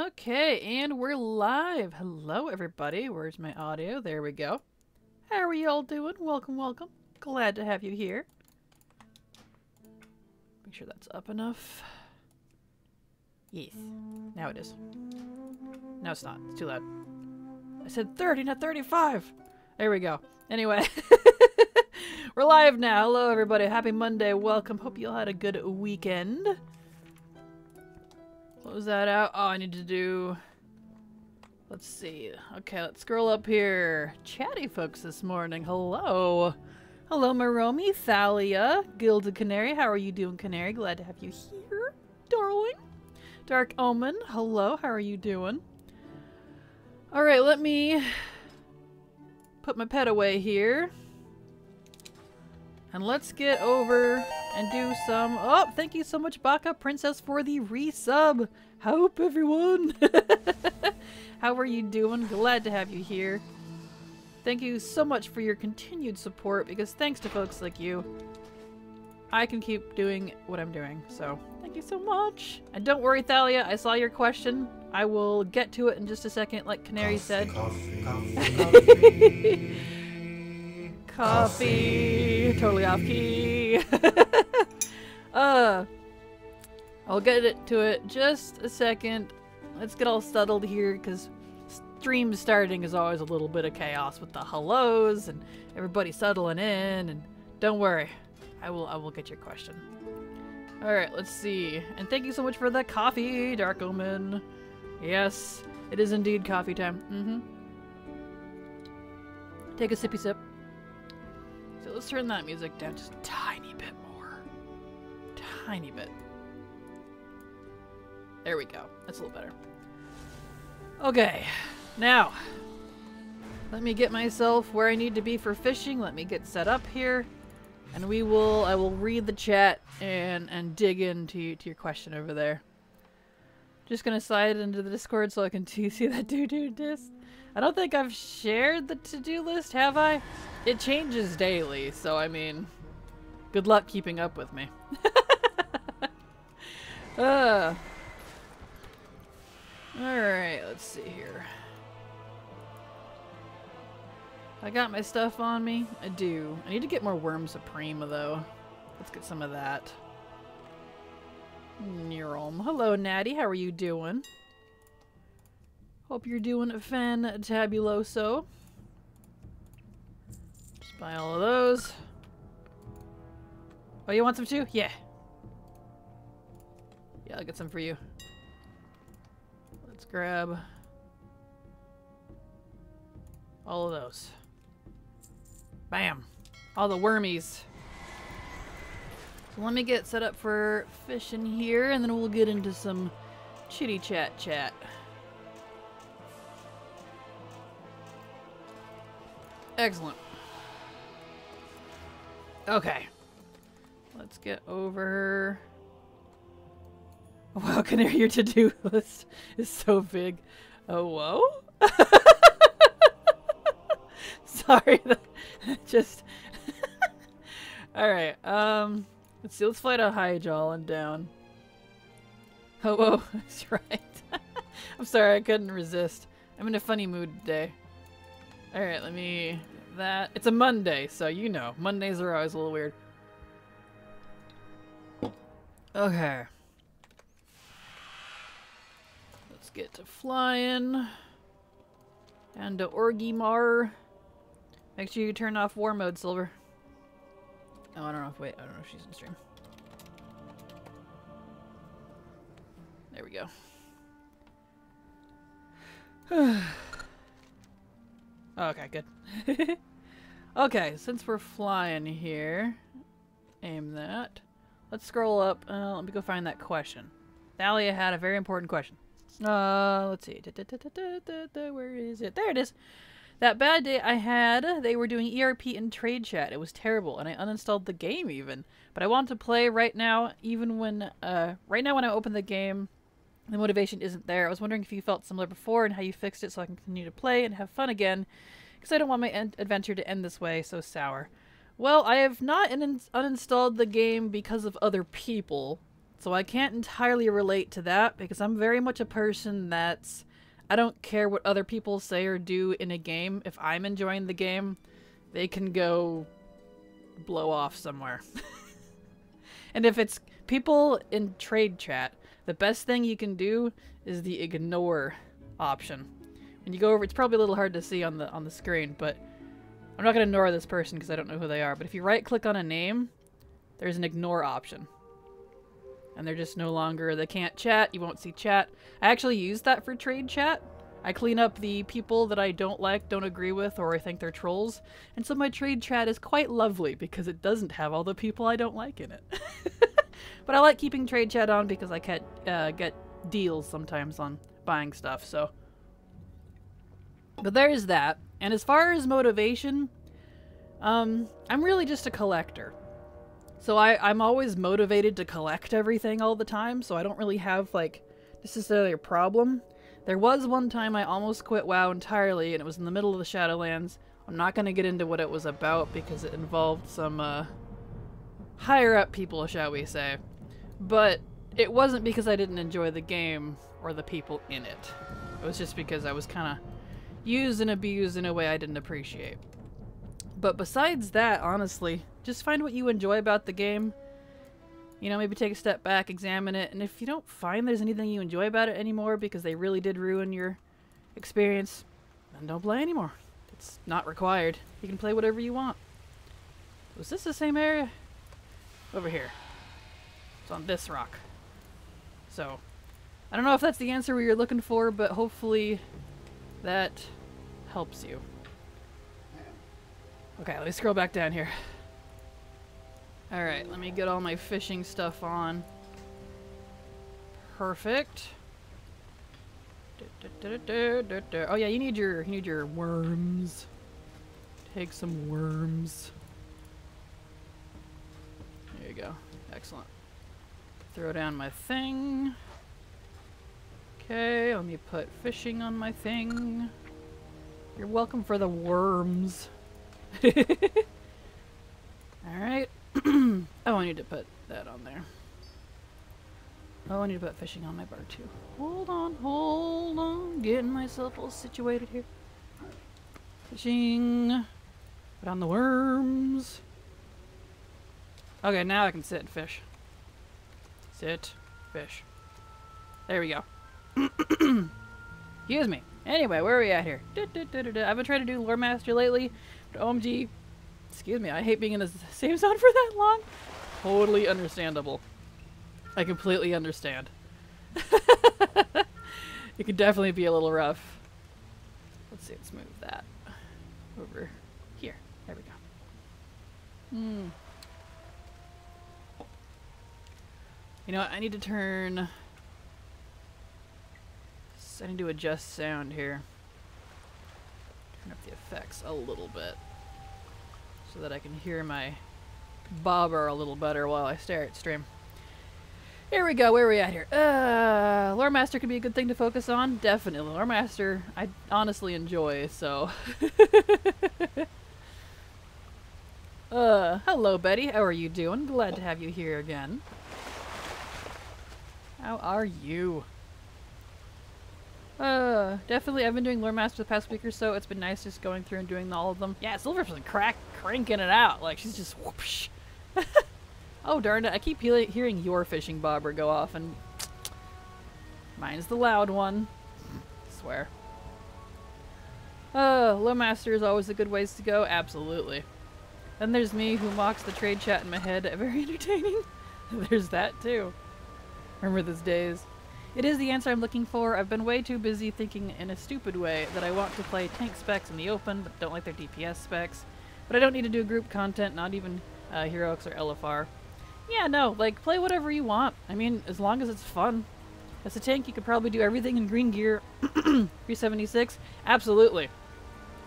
Okay, and we're live. Hello, everybody. Where's my audio? There we go. How are you all doing? Welcome, welcome. Glad to have you here. Make sure that's up enough. Yes. Now it is. No, it's not. It's too loud. I said 30, not 35. There we go. Anyway. We're live now. Hello, everybody. Happy Monday. Welcome. Hope you all had a good weekend. What was that out? Oh, I need to do... Let's see. Okay, let's scroll up here. Chatty folks this morning. Hello. Hello, Maromi, Thalia, Gilded Canary. How are you doing, Canary? Glad to have you here, darling. Dark Omen. Hello. How are you doing? Alright, let me put my pet away here. And let's get over and do some... Oh, thank you so much, Baka Princess, for the resub. Hope, everyone. How are you doing? Glad to have you here. Thank you so much for your continued support, because thanks to folks like you, I can keep doing what I'm doing. So, thank you so much. And don't worry, Thalia, I saw your question. I will get to it in just a second, like Canary said. Coffee. Totally off key. I'll get to it just a second. Let's get all settled here, because stream starting is always a little bit of chaos with the hellos and everybody settling in. And don't worry, I will get your question. All right, let's see. And thank you so much for the coffee, Dark Omen. Yes, it is indeed coffee time. Take a sippy sip. So let's turn that music down just a tiny bit more. Tiny bit. There we go. That's a little better. Okay. Now, let me get myself where I need to be for fishing. Let me get set up here. And I will read the chat and dig into your question over there. Just gonna slide into the Discord so I can see that do disc. I don't think I've shared the to-do list, have I? It changes daily, so I mean, good luck keeping up with me. Alright, let's see here. I got my stuff on me? I do. I need to get more Worm Suprema, though. Let's get some of that. Neural. Hello, Natty. How are you doing? Hope you're doing fantabuloso. Just buy all of those. Oh, you want some too? Yeah. Yeah, I'll get some for you. Let's grab all of those. Bam! All the wormies. So let me get set up for fishing here, and then we'll get into some chitty chat. Excellent. Okay. Let's get over... Wow, Canary, your to-do list is so big. Oh, whoa? Sorry. Just... Alright, let's see. Let's fly to Highjaw and down. Oh, whoa. That's right. I'm sorry, I couldn't resist. I'm in a funny mood today. Alright, let me... That... It's a Monday, so you know. Mondays are always a little weird. Okay. Let's get to flying. And to Orgimar. Make sure you turn off war mode, Silver. Oh, I don't know if... Wait, I don't know if she's in stream. There we go. Okay, good. Okay, since we're flying here, aim that. Let's scroll up. Let me go find that question. Thalia had a very important question. Let's see. Where is it? There it is. That bad day I had, they were doing ERP and trade chat. It was terrible, and I uninstalled the game even. But I want to play right now, even when, right now when I open the game, the motivation isn't there. I was wondering if you felt similar before and how you fixed it so I can continue to play and have fun again. Because I don't want my adventure to end this way, so sour. Well, I have not uninstalled the game because of other people. So I can't entirely relate to that because I'm very much a person that's... I don't care what other people say or do in a game. If I'm enjoying the game, they can go blow off somewhere. And if it's people in trade chat, the best thing you can do is the ignore option. When you go over, it's probably a little hard to see on the screen, but I'm not going to ignore this person because I don't know who they are. But if you right click on a name, there's an ignore option. And they're just no longer, they can't chat, you won't see chat. I actually use that for trade chat. I clean up the people that I don't like, don't agree with, or I think they're trolls. And so my trade chat is quite lovely because it doesn't have all the people I don't like in it. But I like keeping trade chat on because I get deals sometimes on buying stuff, so. But there's that. And as far as motivation, I'm really just a collector. So I'm always motivated to collect everything all the time, so I don't really have, like, necessarily a problem. There was one time I almost quit WoW entirely, and it was in the middle of the Shadowlands. I'm not going to get into what it was about because it involved some higher-up people, shall we say. But it wasn't because I didn't enjoy the game or the people in it. It was just because I was kind of used and abused in a way I didn't appreciate. But besides that, honestly, just find what you enjoy about the game. You know, maybe take a step back, examine it, and if you don't find there's anything you enjoy about it anymore because they really did ruin your experience, then don't play anymore. It's not required. You can play whatever you want. Was this the same area? Over here. It's on this rock. So, I don't know if that's the answer we were looking for, but hopefully that helps you. Okay, let me scroll back down here. Alright, let me get all my fishing stuff on. Perfect. Oh yeah, you need your worms. Take some worms. There you go. Excellent. Throw down my thing. Okay, let me put fishing on my thing. You're welcome for the worms. Alright. Oh, I need to put that on there. Oh, I need to put fishing on my bar too. Hold on. Getting myself all situated here. Fishing. Put on the worms. Okay, now I can sit and fish. Sit, fish. There we go. Excuse me. Anyway, where are we at here? I've been trying to do Lore Master lately, but OMG, excuse me, I hate being in the same zone for that long. Totally understandable. I completely understand. It could definitely be a little rough. Let's see, let's move that over here. There we go. You know what, I need to turn... I need to adjust sound here. Turn up the effects a little bit so that I can hear my bobber a little better while I stare at stream. Here we go, where are we at here? Lore Master could be a good thing to focus on. Definitely. Lore Master I honestly enjoy, so. Hello Betty, how are you doing? Glad to have you here again. How are you? Definitely I've been doing Lore Master the past week or so. It's been nice just going through and doing all of them. Yeah, Silver's been cranking it out. Like, she's just whoopsh. Oh, darn it. I keep hearing your fishing bobber go off, and mine's the loud one. I swear. Lore Master is always a good ways to go. Absolutely. Then there's me who mocks the trade chat in my head. Very entertaining. There's that, too. Remember those days. It is the answer I'm looking for. I've been way too busy thinking in a stupid way that I want to play tank specs in the open, but don't like their DPS specs. But I don't need to do group content, not even Heroics or LFR. Yeah, no, like, play whatever you want. I mean, as long as it's fun. As a tank, you could probably do everything in green gear. 376? Absolutely.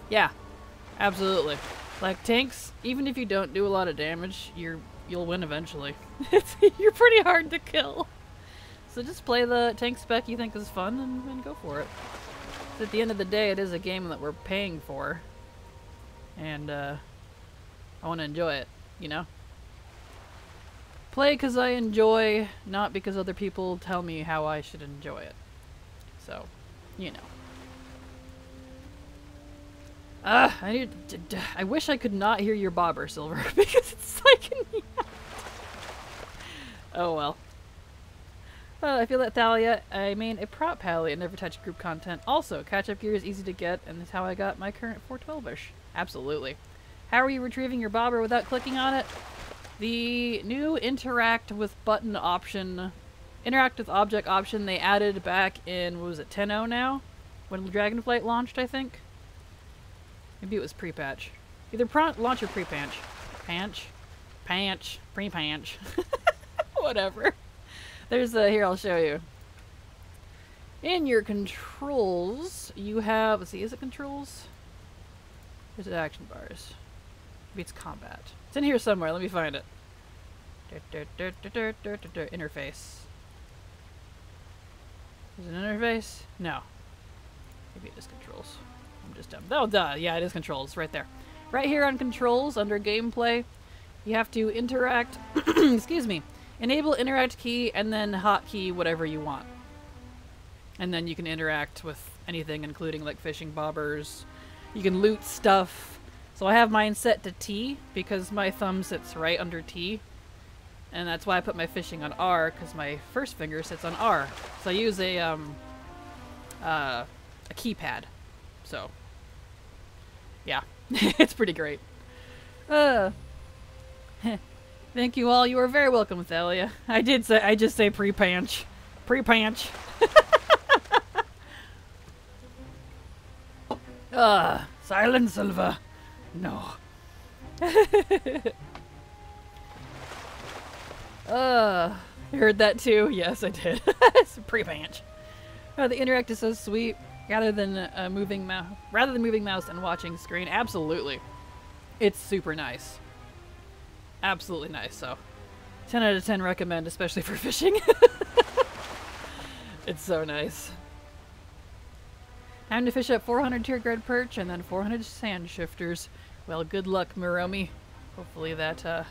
Yeah, absolutely. Like, tanks, even if you don't do a lot of damage, you'll win eventually. You're pretty hard to kill. So just play the tank spec you think is fun and go for it. At the end of the day, it is a game that we're paying for. And I want to enjoy it, you know? Play because I enjoy, not because other people tell me how I should enjoy it. So, you know. I wish I could not hear your bobber, Silver, because it's psyching me out. Oh well. I feel that Thalia, I mean a prop pally and never touch group content. Also, catch-up gear is easy to get, and that's how I got my current 412-ish. Absolutely. How are you retrieving your bobber without clicking on it? The new interact with button option, interact with object option they added back in, what was it, 10.0 now? When Dragonflight launched, I think? Maybe it was pre-patch. Either launch or pre-patch. Pre-patch. Whatever. There's here, I'll show you. In your controls, you have, let's see, is it controls? Or is it action bars? Maybe it's combat. It's in here somewhere, let me find it. Interface. Is it an interface? No. Maybe it is controls. I'm just dumb. Oh, duh. Yeah, it is controls. Right there. Right here on controls, under gameplay, you have to interact. Excuse me. Enable interact key and then hotkey whatever you want. And then you can interact with anything, including like fishing bobbers. You can loot stuff. So I have mine set to T because my thumb sits right under T. And that's why I put my fishing on R, because my first finger sits on R. So I use a keypad. So, yeah, it's pretty great. Thank you all. You are very welcome, Thalia. I just say pre-panch. Pre-panch. Silence, Silva. No. You heard that too? Yes, I did. It's pre-panch. Oh, the interact is so sweet. Rather than moving mouse and watching screen, absolutely, it's super nice. Absolutely nice. So, 10 out of 10 recommend, especially for fishing. It's so nice. Time to fish up 400 tier grade perch and then 400 sand shifters. Well, good luck, Miromi. Hopefully that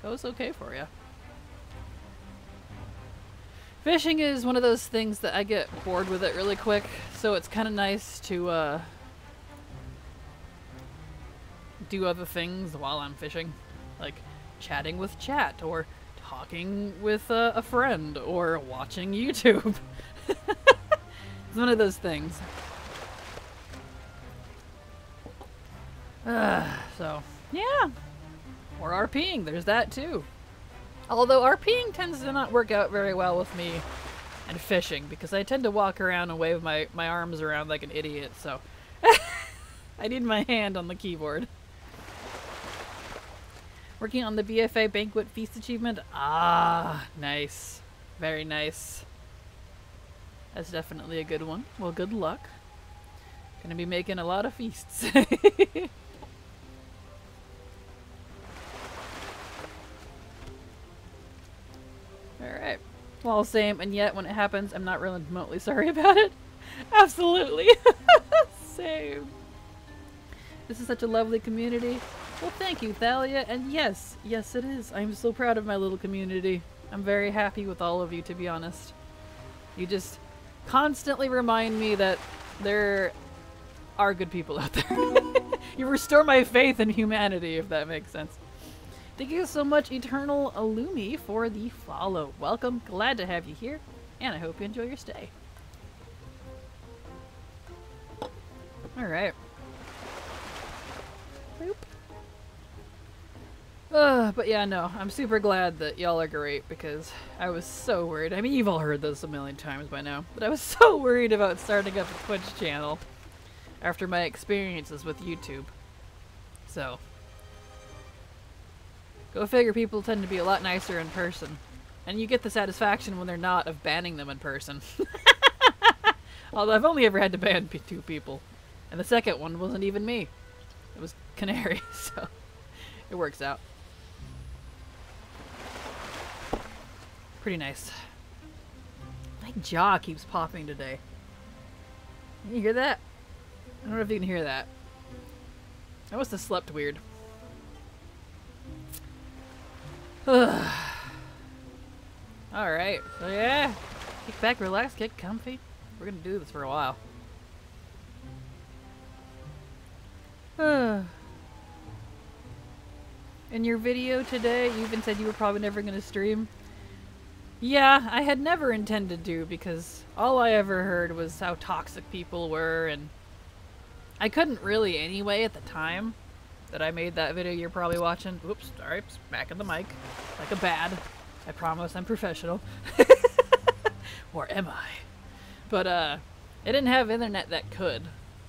goes okay for you. Fishing is one of those things that I get bored with it really quick, so it's kind of nice to do other things while I'm fishing, like chatting with chat, or talking with a friend, or watching YouTube. It's one of those things. So, yeah. Or RPing, there's that too. Although RPing tends to not work out very well with me and fishing, because I tend to walk around and wave my arms around like an idiot, so I need my hand on the keyboard. Working on the BFA Banquet Feast achievement? Ah, nice. Very nice. That's definitely a good one. Well, good luck. Gonna be making a lot of feasts. Alright. Well, same, and yet when it happens, I'm not really remotely sorry about it. Absolutely. Same. This is such a lovely community. Well, thank you, Thalia, and yes, yes it is. I'm so proud of my little community. I'm very happy with all of you, to be honest. You just constantly remind me that there are good people out there. You restore my faith in humanity, if that makes sense. Thank you so much, Eternal Illumi, for the follow. Welcome, glad to have you here, and I hope you enjoy your stay. Alright. Boop. But yeah, no, I'm super glad that y'all are great, because I was so worried. I mean, you've all heard this a million times by now, but I was so worried about starting up a Twitch channel after my experiences with YouTube. So, go figure, people tend to be a lot nicer in person. And you get the satisfaction when they're not of banning them in person. Although I've only ever had to ban 2 people. And the second one wasn't even me. It was Canary, so it works out. Pretty nice. My jaw keeps popping today. Can you hear that? I don't know if you can hear that. I must have slept weird. Alright, so yeah. Kick back, relax, get comfy. We're gonna do this for a while. In your video today, you even said you were probably never gonna stream. Yeah, I had never intended to because all I ever heard was how toxic people were, and I couldn't really anyway at the time that I made that video you're probably watching. Oops, sorry, smacking the mic like a bad. I promise I'm professional. Or am I? But I didn't have internet that could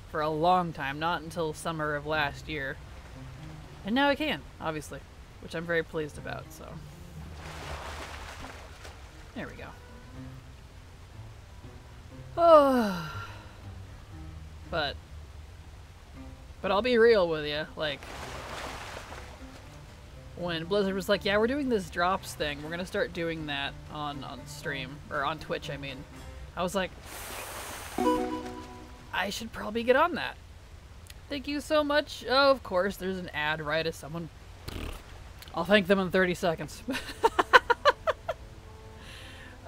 for a long time, not until summer of last year. And now I can, obviously, which I'm very pleased about, so. There we go. Oh. But I'll be real with you, like, when Blizzard was like, yeah, we're doing this drops thing, we're gonna start doing that on stream, or on Twitch, I mean. I was like, I should probably get on that. Thank you so much. Oh, of course, there's an ad right as someone. I'll thank them in 30 seconds.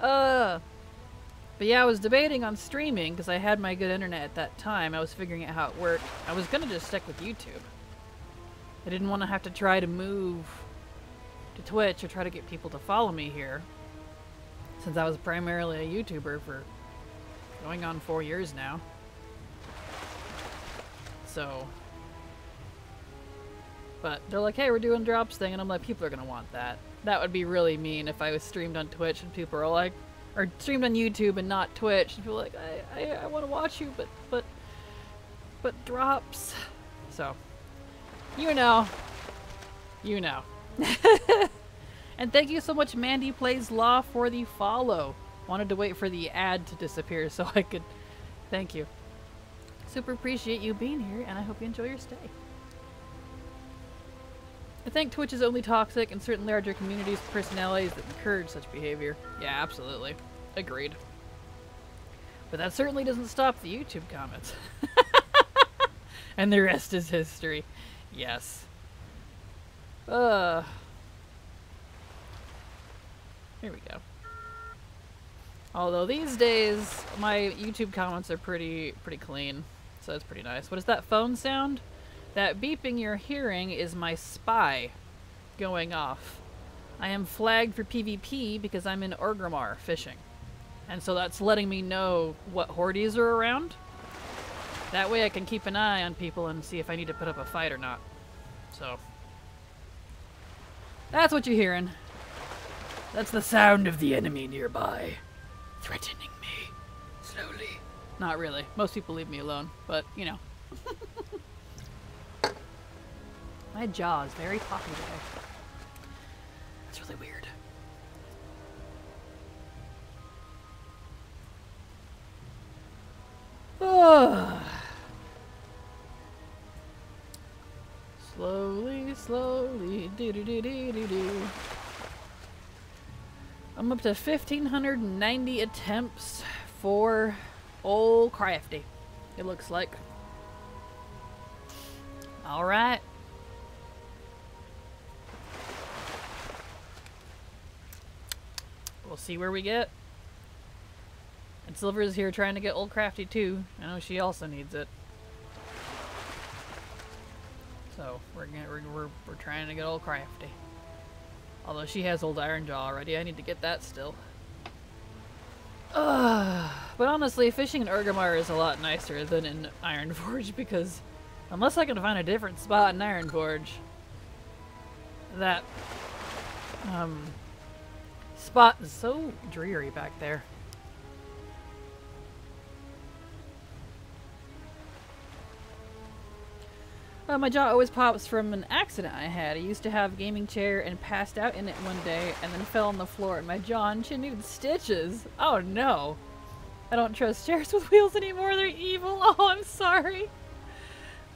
But yeah, I was debating on streaming because I had my good internet at that time. I was figuring out how it worked. I was gonna just stick with YouTube. I didn't want to have to try to move to Twitch or try to get people to follow me here, since I was primarily a YouTuber for going on 4 years now. So, but they're like, hey, we're doing drops thing, and I'm like, people are gonna want that. That would be really mean if I was streamed on Twitch and people are like, or streamed on YouTube and not Twitch, and people are like, I want to watch you, but drops. So, you know. And thank you so much, Mandy Plays Law, for the follow. Wanted to wait for the ad to disappear so I could thank you. Super appreciate you being here, and I hope you enjoy your stay. I think Twitch is only toxic in certain larger communities with personalities that encourage such behavior. Yeah, absolutely. Agreed. But that certainly doesn't stop the YouTube comments. And the rest is history. Yes. Here we go. Although these days, my YouTube comments are pretty clean. So that's pretty nice. What is that phone sound? That beeping you're hearing is my spy going off. I am flagged for PvP because I'm in Orgrimmar fishing. And so that's letting me know what hordes are around. That way I can keep an eye on people and see if I need to put up a fight or not. So, that's what you're hearing. That's the sound of the enemy nearby, threatening me, slowly. Not really. Most people leave me alone, but, you know. My jaw is very poppy today. It's really weird. Slowly, do-do-do-do-do-do. I'm up to 1,590 attempts for old Crafty, it looks like. Alright. We'll see where we get. And Silver's here trying to get old Crafty too. I know she also needs it. So we're trying to get old Crafty. Although she has old Ironjaw already, I need to get that still. But honestly, fishing in Orgrimmar is a lot nicer than in Ironforge because unless I can find a different spot in Ironforge, that spot is so dreary back there. My jaw always pops from an accident I had. I used to have a gaming chair and passed out in it one day and then fell on the floor and my jaw and chin needed stitches. Oh no. I don't trust chairs with wheels anymore. They're evil. Oh, I'm sorry.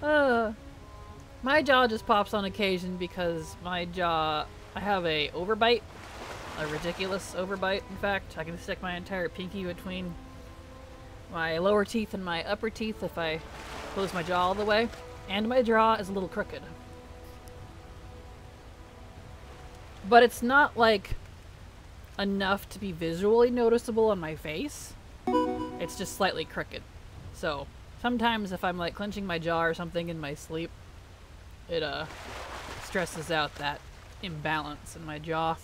My jaw just pops on occasion because my jaw, I have a overbite. A ridiculous overbite, in fact. I can stick my entire pinky between my lower teeth and my upper teeth if I close my jaw all the way. And my jaw is a little crooked. But it's not like enough to be visually noticeable on my face. It's just slightly crooked. So sometimes if I'm like clenching my jaw or something in my sleep, it stresses out that imbalance in my jaw.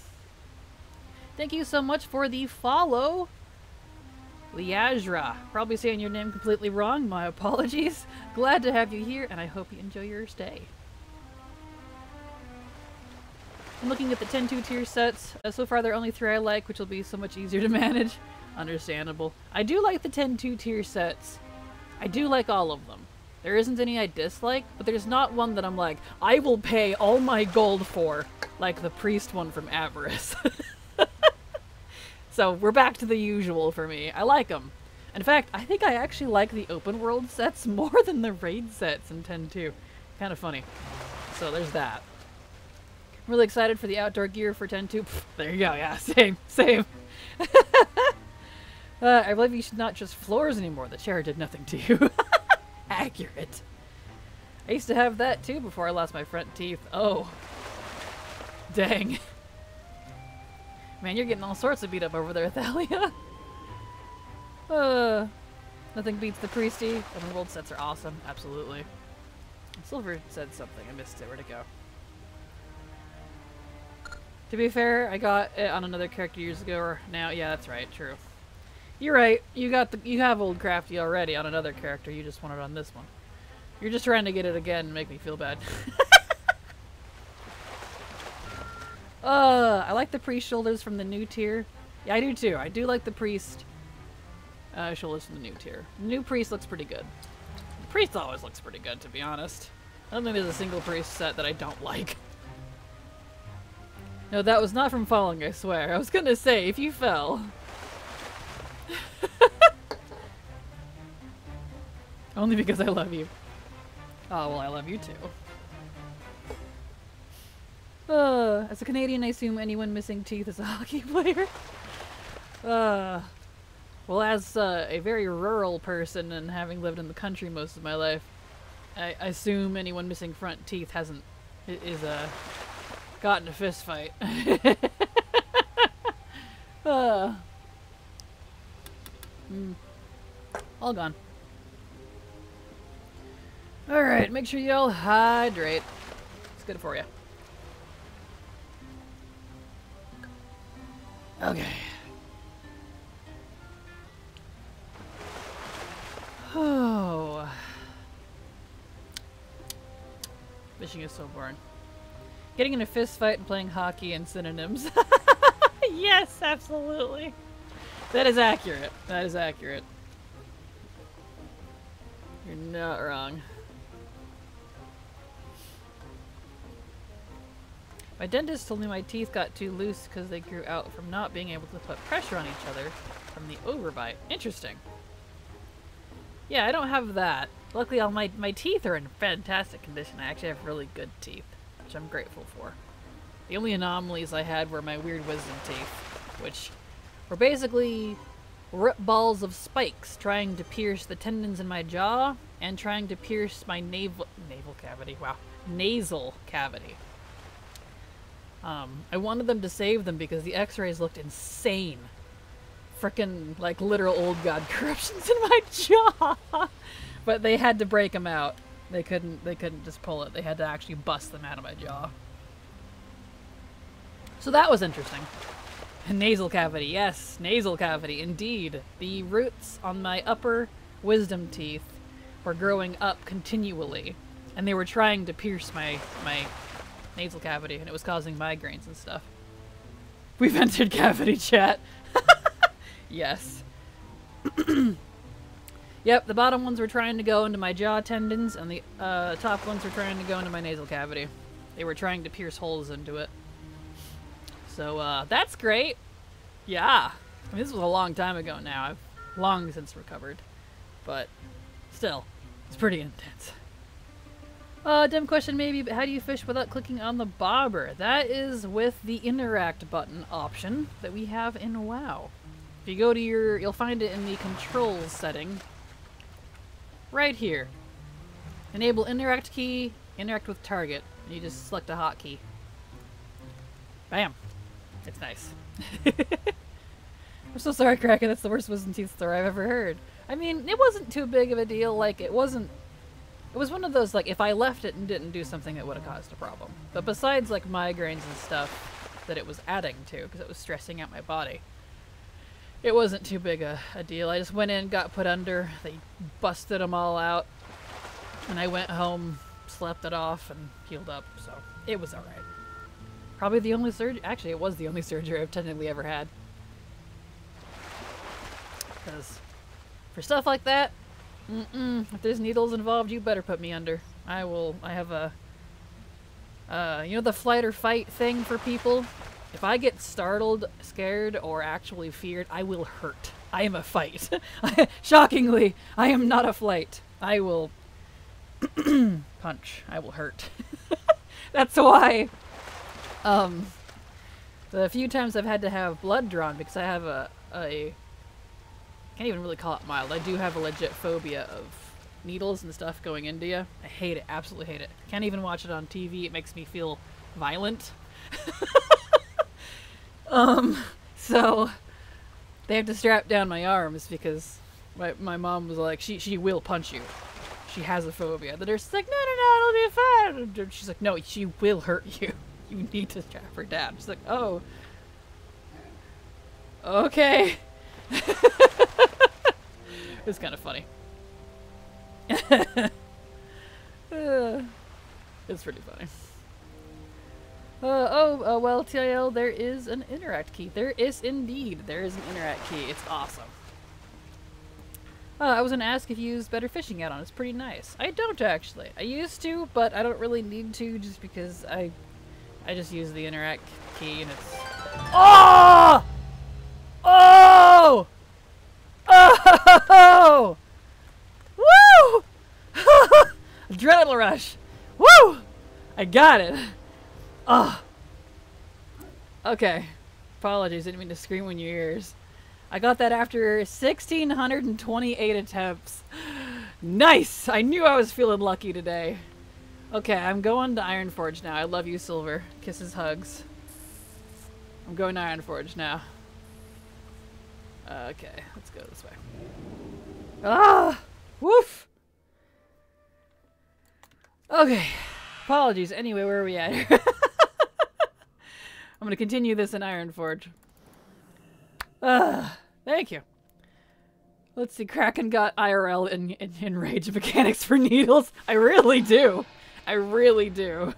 Thank you so much for the follow, Liajra. Probably saying your name completely wrong. My apologies. Glad to have you here, and I hope you enjoy your stay. I'm looking at the 10-2 tier sets. So far, there are only 3 I like, which will be so much easier to manage. Understandable. I do like the 10-2 tier sets. I do like all of them. There isn't any I dislike, but there's not one that I'm like, I will pay all my gold for, like the priest one from Avarice. So we're back to the usual for me. I like them. In fact, I think I actually like the open world sets more than the raid sets in 10-2. Kind of funny. So there's that. I'm really excited for the outdoor gear for 10-2. There you go, yeah, same. I believe you should not trust floors anymore. The chair did nothing to you. Accurate. I used to have that too before I lost my front teeth. Oh. Dang. Man, you're getting all sorts of beat up over there, Thalia. Nothing beats the Priesty. Open world sets are awesome. Absolutely. Silver said something. I missed it. Where'd it go? To be fair, I got it on another character years ago, or now. Yeah, that's right. True. You're right. You have old Crafty already on another character. You just want it on this one. You're just trying to get it again and make me feel bad. I like the priest shoulders from the new tier. Yeah, I do too. I do like the priest shoulders from the new tier. The new priest looks pretty good. The priest always looks pretty good, to be honest. I don't think there's a single priest set that I don't like. No, that was not from falling, I swear. I was gonna say, if you fell... Only because I love you. Oh, well, I love you too. As a Canadian, I assume anyone missing teeth is a hockey player. Well, as a very rural person and having lived in the country most of my life, I assume anyone missing front teeth is got in a fist fight. All gone. Alright, make sure you all hydrate. It's good for you. Okay. Oh. Fishing is so boring. Getting in a fist fight and playing hockey and synonyms. Yes, absolutely. That is accurate. That is accurate. You're not wrong. My dentist told me my teeth got too loose because they grew out from not being able to put pressure on each other from the overbite. Interesting. Yeah, I don't have that. Luckily, all my teeth are in fantastic condition. I actually have really good teeth, which I'm grateful for. The only anomalies I had were my weird wisdom teeth, which were basically rip balls of spikes trying to pierce the tendons in my jaw and trying to pierce my navel cavity. Wow. Nasal cavity. I wanted them to save them because the x-rays looked insane. Frickin' like literal old god corruptions in my jaw. But they had to break them out. They couldn't just pull it. They had to actually bust them out of my jaw. So that was interesting. Nasal cavity, yes, nasal cavity, indeed. The roots on my upper wisdom teeth were growing up continually, and they were trying to pierce my nasal cavity, and it was causing migraines and stuff. We've entered cavity chat. Yes. Yep, the bottom ones were trying to go into my jaw tendons, and the top ones were trying to go into my nasal cavity. They were trying to pierce holes into it. So, that's great. Yeah. I mean, this was a long time ago now. I've long since recovered. But, still, it's pretty intense. Dumb question maybe, but how do you fish without clicking on the bobber? That is with the interact button option that we have in WoW. If you go to you'll find it in the controls setting. Right here. Enable interact key, interact with target. And you just select a hotkey. Bam. It's nice. I'm so sorry, Kraken. That's the worst wisdom teeth story I've ever heard. I mean, it wasn't too big of a deal. Like, it wasn't... It was one of those, like, if I left it and didn't do something, it would have caused a problem. But besides, like, migraines and stuff that it was adding to, because it was stressing out my body, it wasn't too big a deal. I just went in, got put under, they busted them all out, and I went home, slept it off, and healed up, so it was alright. Probably the only surgery... Actually, it was the only surgery I've technically ever had. Because for stuff like that, if there's needles involved, you better put me under. I have a... you know the flight or fight thing for people? If I get startled, scared, or actually feared, I will hurt. I am a fight. Shockingly, I am not a flight. I will punch. I will hurt. That's why the few times I've had to have blood drawn, because I have a can't even really call it mild. I do have a legit phobia of needles and stuff going into you. I hate it. Absolutely hate it. Can't even watch it on TV. It makes me feel violent. So they have to strap down my arms because my mom was like, she will punch you. She has a phobia. The nurse is like, no, it'll be fine. She's like, no, she will hurt you. You need to strap her down. She's like, oh. Okay. It's kind of funny. It's pretty funny. Well, TIL, there is an interact key. There is indeed. There is an interact key. It's awesome. I was going to ask if you use better fishing add-on. It's pretty nice. I don't, actually. I used to, but I don't really need to just because I just use the interact key and it's... Oh! Oh! Oh! Woo! Adrenaline rush. Woo! I got it. Oh. Okay. Apologies, didn't mean to scream in your ears. I got that after 1,628 attempts. Nice! I knew I was feeling lucky today. Okay, I'm going to Ironforge now. I love you, Silver. Kisses, hugs. I'm going to Ironforge now. Okay, let's go this way. Ah! Woof! Okay. Apologies. Anyway, where are we at here? I'm going to continue this in Ironforge. Thank you. Let's see. Kraken got IRL in rage mechanics for needles. I really do. I really do.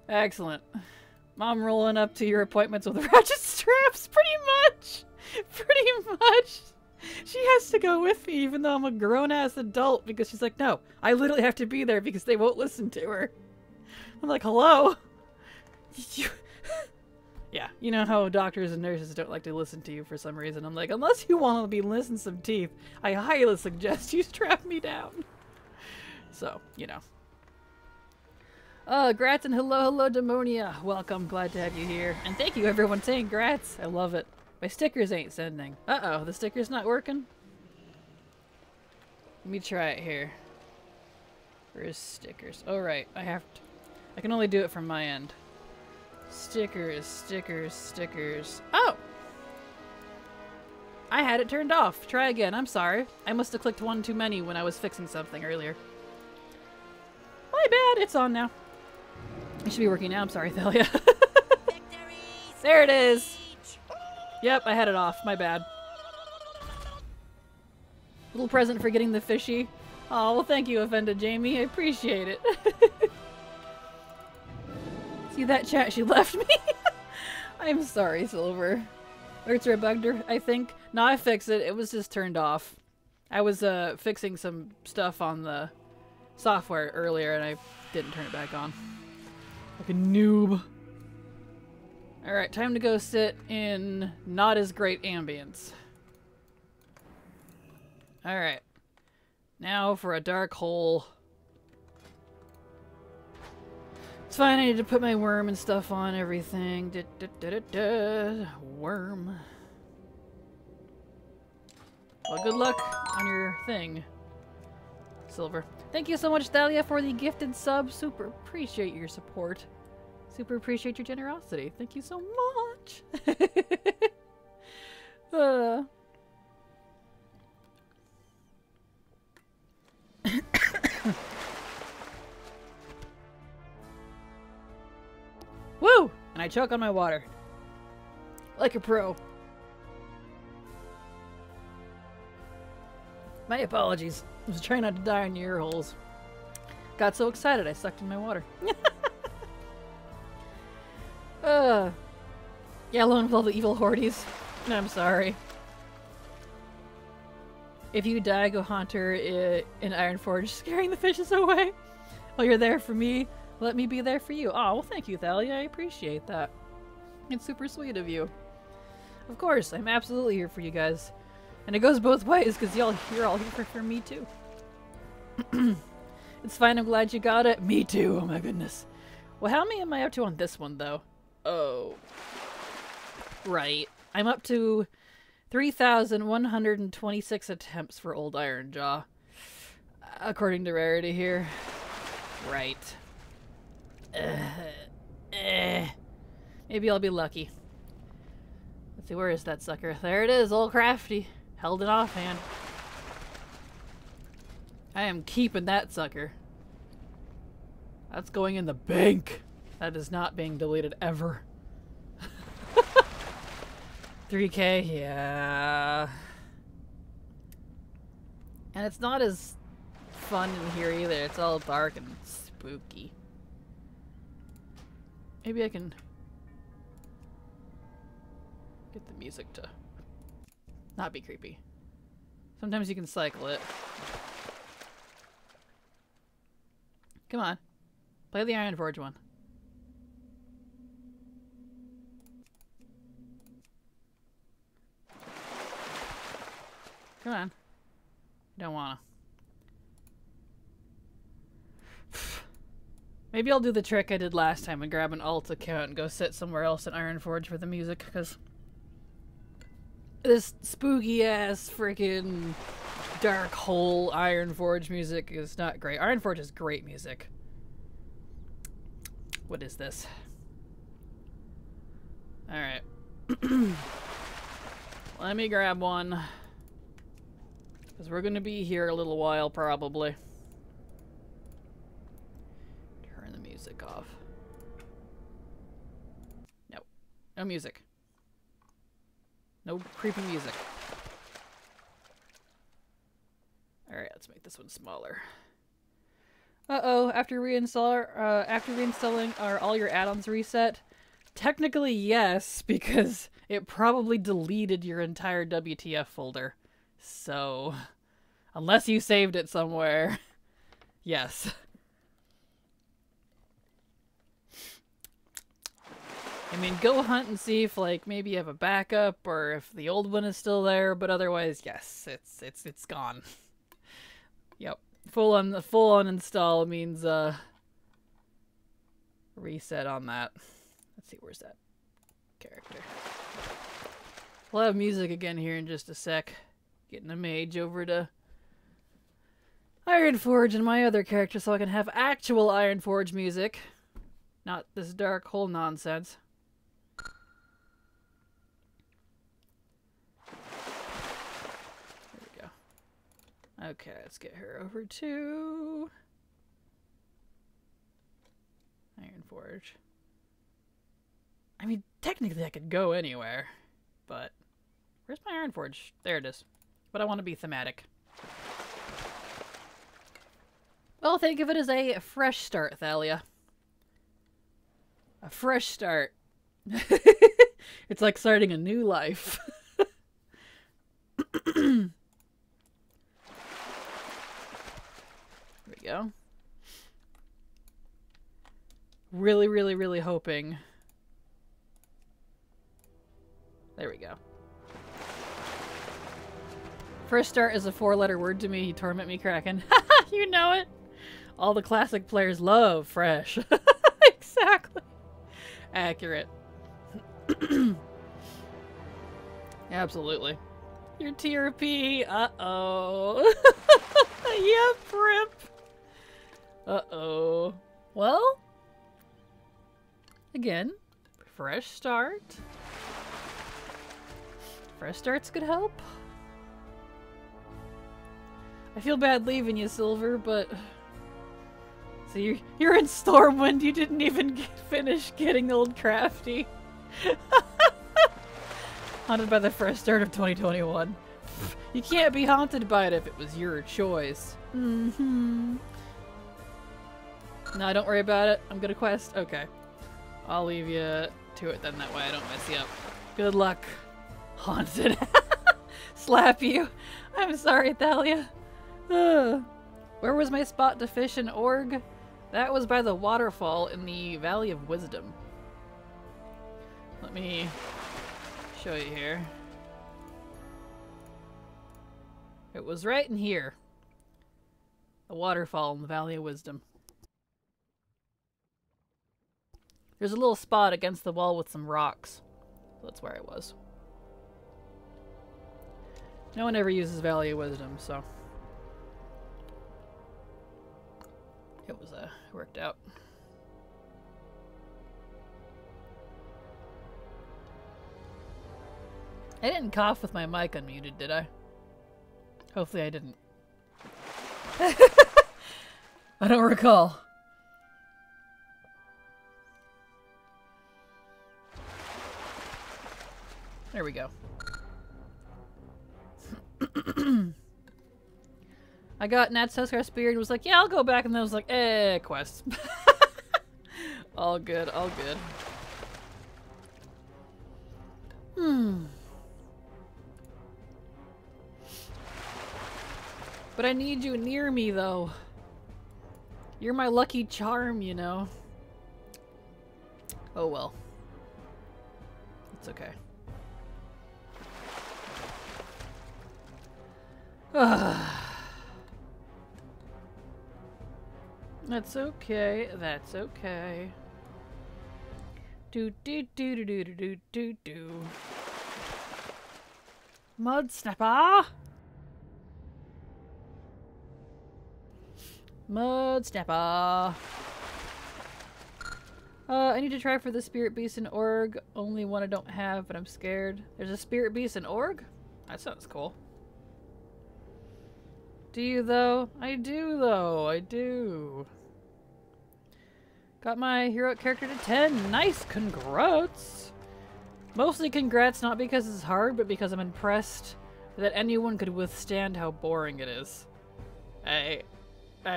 Excellent. Mom rolling up to your appointments with ratchet straps. Pretty much. Pretty much. She has to go with me even though I'm a grown-ass adult because she's like, no, I literally have to be there because they won't listen to her. I'm like, hello? Yeah, you know how doctors and nurses don't like to listen to you for some reason. I'm like, unless you want to be missing some teeth, I highly suggest you strap me down. So, you know. Grats and hello, Demonia. Welcome, glad to have you here. And thank you everyone saying grats. I love it. My stickers ain't sending. Uh-oh, the sticker's not working? Let me try it here. Where's stickers? Oh, right. I can only do it from my end. Stickers, stickers, stickers. Oh! I had it turned off. Try again. I'm sorry. I must have clicked one too many when I was fixing something earlier. My bad. It's on now. It should be working now. I'm sorry, Thalia. There it is. Yep, I had it off. My bad. Little present for getting the fishy. Oh, well, thank you, Offended Jamie. I appreciate it. See that chat? She left me. I'm sorry, Silver. Urtra bugged her, I think. No, I fixed it. It was just turned off. I was fixing some stuff on the software earlier, and I didn't turn it back on. Like a noob. Alright, time to go sit in not as great ambience. Alright. Now for a dark hole. It's fine, I need to put my worm and stuff on everything. Worm. Well, good luck on your thing. Silver. Thank you so much, Thalia, for the gifted sub. Super appreciate your support. Super appreciate your generosity. Thank you so much. Woo! And I choke on my water. Like a pro. My apologies. I was trying not to die in your ear holes. Got so excited I sucked in my water. Yeah, alone with all the evil hordes. I'm sorry. If you die, go haunt her in Ironforge, scaring the fishes away. While you're there for me, let me be there for you. Oh, well, thank you, Thalia. I appreciate that. It's super sweet of you. Of course, I'm absolutely here for you guys. And it goes both ways, because you're all here for me, too. It's fine, I'm glad you got it. Me too, oh my goodness. Well, how many am I up to on this one, though? Oh. Right. I'm up to 3,126 attempts for Old Iron Jaw. According to rarity here. Right. Maybe I'll be lucky. Let's see, where is that sucker? There it is, old Crafty. Held it offhand. I am keeping that sucker. That's going in the bank. That is not being deleted ever. 3K, yeah. And it's not as fun in here either. It's all dark and spooky. Maybe I can get the music to not be creepy. Sometimes you can cycle it. Come on. Play the Ironforge one. Come on. Don't wanna. Maybe I'll do the trick I did last time and grab an alt account and go sit somewhere else in Ironforge for the music, because this spooky ass freaking dark hole Ironforge music is not great. Ironforge is great music. What is this? Alright. Let me grab one. Because we're going to be here a little while, probably. Turn the music off. No. No music. No creepy music. Alright, let's make this one smaller. Uh-oh, after reinstalling are all your add-ons reset? Technically, yes, because it probably deleted your entire WTF folder. So, unless you saved it somewhere, yes. I mean, go hunt and see if, like, maybe you have a backup or if the old one is still there, but otherwise, yes, it's gone. Yep. Full uninstall means reset on that. Let's see, where's that character? We'll have music again here in just a sec. Getting a mage over to Ironforge and my other character so I can have actual Ironforge music. Not this dark hole nonsense. There we go. Okay, let's get her over to Ironforge. I mean, technically I could go anywhere, but where's my Ironforge? There it is. But I want to be thematic. Well, think of it as a fresh start, Thalia. A fresh start. It's like starting a new life. There we go. Really, really, really hoping. There we go. First start is a 4-letter word to me. You torment me, Kraken. You know it. All the classic players love fresh. Exactly. Accurate. Absolutely. Your TRP. Uh-oh. Rip. Uh-oh. Well, again, fresh start. Fresh starts could help. I feel bad leaving you, Silver, but... So you're in Stormwind, you didn't even finish getting old Crafty. Haunted by the fresh start of 2021. You can't be haunted by it if it was your choice. Mm-hmm. No, don't worry about it. I'm gonna quest. Okay. I'll leave you to it then, that way I don't mess you up. Good luck. Haunted. Slap you. I'm sorry, Thalia. Where was my spot to fish in Org? That was by the waterfall in the Valley of Wisdom. Let me show you here. It was right in here. The waterfall in the Valley of Wisdom. There's a little spot against the wall with some rocks. That's where it was. No one ever uses Valley of Wisdom, so... It was, worked out. I didn't cough with my mic unmuted, did I? Hopefully I didn't. I don't recall. There we go. I got Nat's Huskar Spirit and was like, yeah, I'll go back, and then I was like, quest. All good, all good. But I need you near me, though. You're my lucky charm, you know. Oh well. It's okay. That's okay. That's okay. Do do do do do do do do. Mud snapper. Mud snapper. I need to try for the spirit beast in Org. Only one I don't have, but I'm scared. There's a spirit beast in Org? That sounds cool. Do you, though? I do, though. I do. Got my hero character to 10. Nice! Congrats! Mostly congrats not because it's hard, but because I'm impressed that anyone could withstand how boring it is. I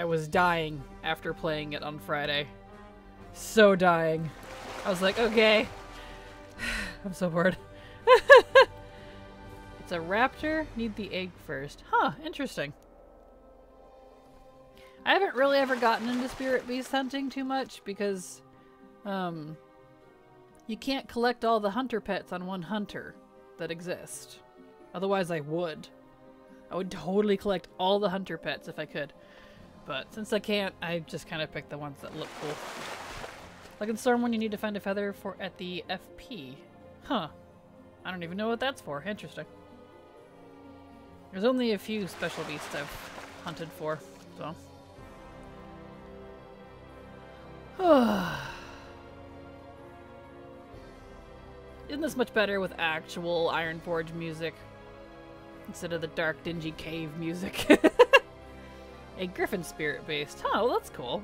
was dying after playing it on Friday. So dying. I was like, okay. I'm so bored. It's a raptor. Need the egg first. Huh, interesting. I haven't really ever gotten into spirit beast hunting too much because you can't collect all the hunter pets on one hunter that exist. Otherwise I would. I would totally collect all the hunter pets if I could. But since I can't, I just kind of pick the ones that look cool. Like in Stormwind, you need to find a feather for at the FP. Huh. I don't even know what that's for. Interesting. There's only a few special beasts I've hunted for, so... Isn't this much better with actual Ironforge music instead of the dark, dingy cave music? A griffin spirit based. Oh, well, that's cool.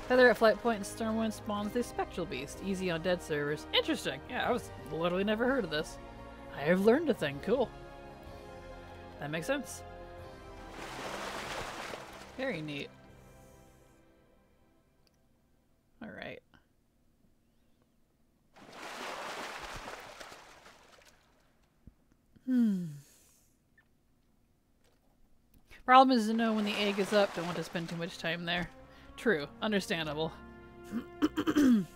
Feather at flight point in Stormwind spawns the spectral beast. Easy on dead servers. Interesting. Yeah, I was literally never heard of this. I have learned a thing. Cool. That makes sense. Very neat. Alright. Problem is to know when the egg is up. Don't want to spend too much time there. True. Understandable. Oops,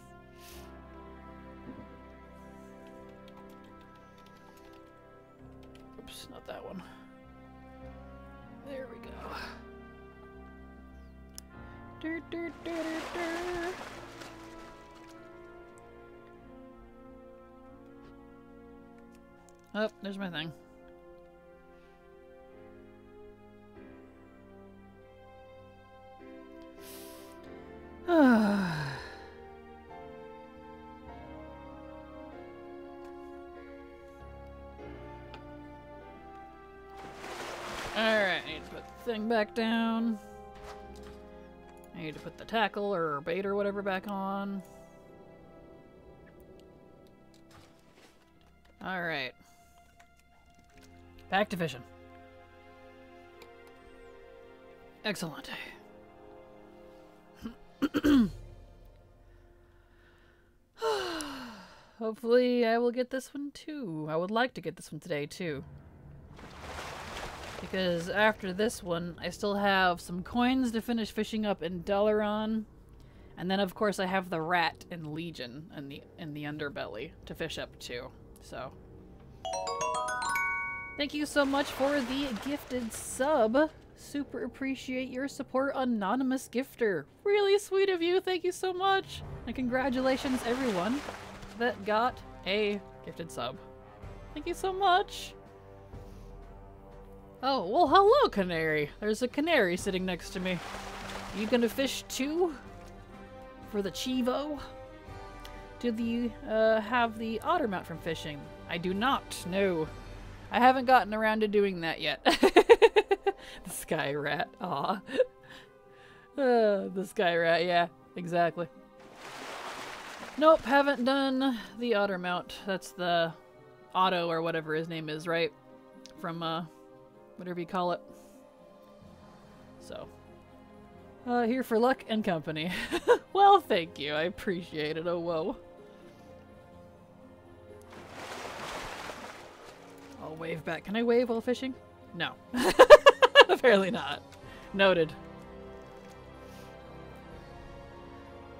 not that one. There we go. Dur, dur, dur, dur, dur. Oh, there's my thing. everything back down. I need to put the tackle or bait or whatever back on. Alright. Back to fishing. Excellent. Hopefully I will get this one too. I would like to get this one today too. Because after this one, I still have some coins to finish fishing up in Dalaran. And then of course I have the rat in Legion in the underbelly to fish up too. So thank you so much for the gifted sub. Super appreciate your support, anonymous gifter. Really sweet of you. Thank you so much. And congratulations everyone that got a gifted sub. Thank you so much. Oh, well hello canary. There's a canary sitting next to me. You gonna fish too? For the Chivo? Do you have the otter mount from fishing? I do not, no. I haven't gotten around to doing that yet. The sky rat, aw. The sky rat, yeah, exactly. Nope, haven't done the otter mount. That's the Otto or whatever his name is, right? From, whatever you call it. So, here for luck and company. Well, thank you. I appreciate it. Oh, whoa. I'll wave back. Can I wave while fishing? No. Apparently not. Noted.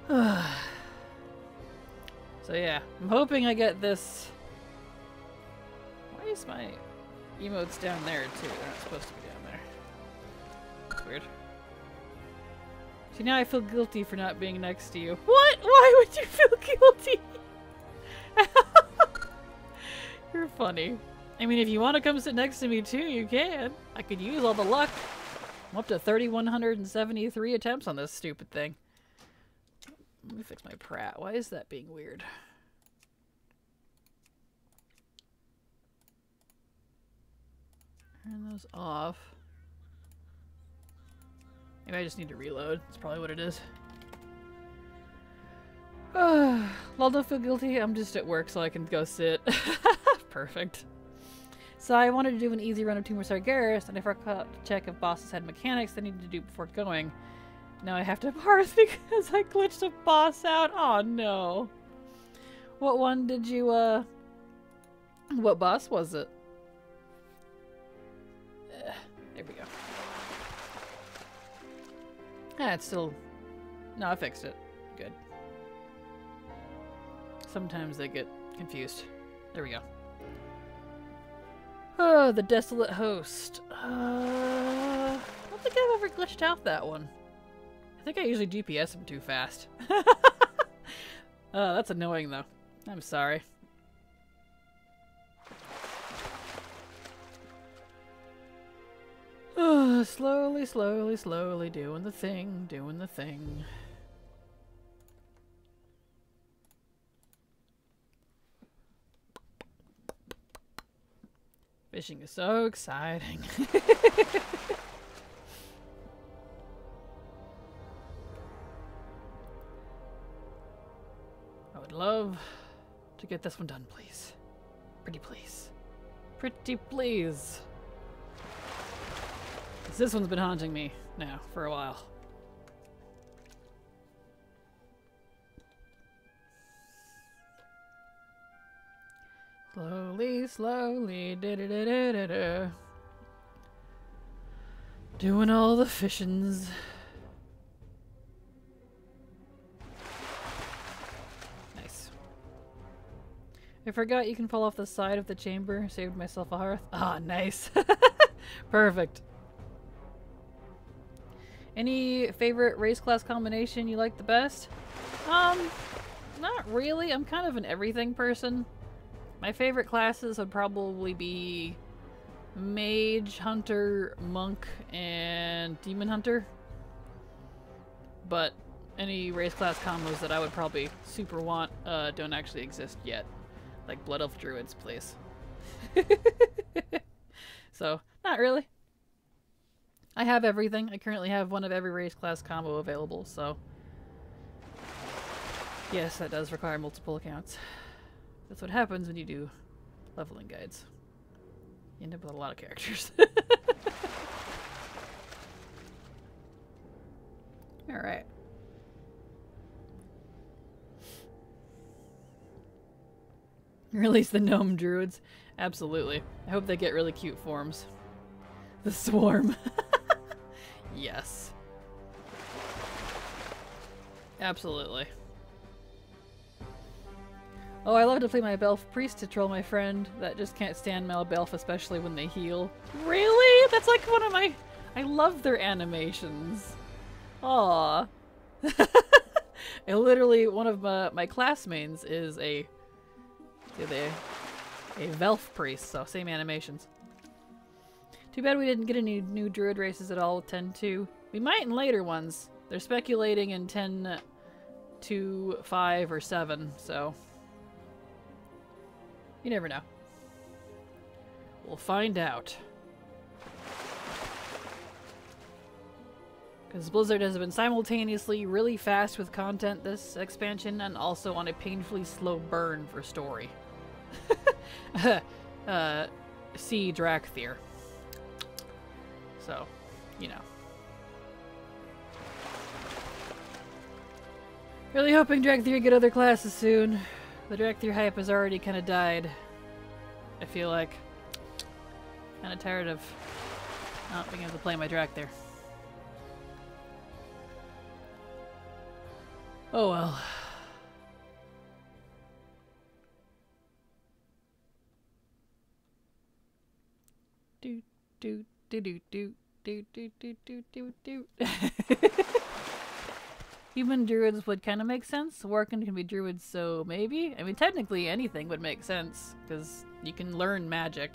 So yeah, I'm hoping I get this. Why is my emotes down there too? They're not supposed to be down there. That's weird. See, now I feel guilty for not being next to you. What? Why would you feel guilty? You're funny. I mean, if you want to come sit next to me too, you can. I could use all the luck. I'm up to 3,173 attempts on this stupid thing. Let me fix my Pratt. Why is that being weird? Turn those off. Maybe I just need to reload. That's probably what it is. Lol, don't feel guilty. I'm just at work so I can go sit. Perfect. So I wanted to do an easy run of Tomb of Sargeras, and I forgot to check if bosses had mechanics I needed to do before going. Now I have to parse because I glitched a boss out. Oh no. What one did you, what boss was it? There we go. Ah, it's still... No, I fixed it. Good. Sometimes they get confused. There we go. Oh, the Desolate Host. I don't think I've ever glitched out that one. I think I usually GPS him too fast. That's annoying though. I'm sorry. Slowly, slowly, slowly doing the thing, doing the thing. Fishing is so exciting. I would love to get this one done, please. Pretty please. Pretty please. 'Cause this one's been haunting me now for a while. Slowly, slowly, da-da-da-da-da-da. Doing all the fishings. Nice. I forgot you can fall off the side of the chamber. Saved myself a hearth. Ah, nice. Perfect. Any favorite race class combination you like the best? Not really. I'm kind of an everything person. My favorite classes would probably be Mage, Hunter, Monk, and Demon Hunter. But any race class combos that I would probably super want don't actually exist yet. Like Blood Elf Druids, please. So, not really. I have everything. I currently have one of every race class combo available, so... Yes, that does require multiple accounts. That's what happens when you do leveling guides. You end up with a lot of characters. Alright. Release the gnome druids. Absolutely. I hope they get really cute forms. The swarm. Yes. Absolutely. Oh, I love to play my Belf priest to troll my friend that just can't stand male Belf, especially when they heal. Really? That's like one of my... I love their animations. Aww. Literally, one of my classmates is a Velf priest, so same animations. Too bad we didn't get any new druid races at all, 10-2. We might in later ones. They're speculating in 10-2, 5, or 7, so... You never know. We'll find out. Because Blizzard has been simultaneously really fast with content this expansion and also on a painfully slow burn for story. See Drakthir. So, you know. Really hoping Drakthir get other classes soon. The Drakthir hype has already kind of died. I feel like. Kind of tired of not being able to play my Drakthir. Oh well. Do do do do do do do do do do do. Human druids would kind of make sense. Worgen can be druids, so maybe. I mean, technically anything would make sense because you can learn magic,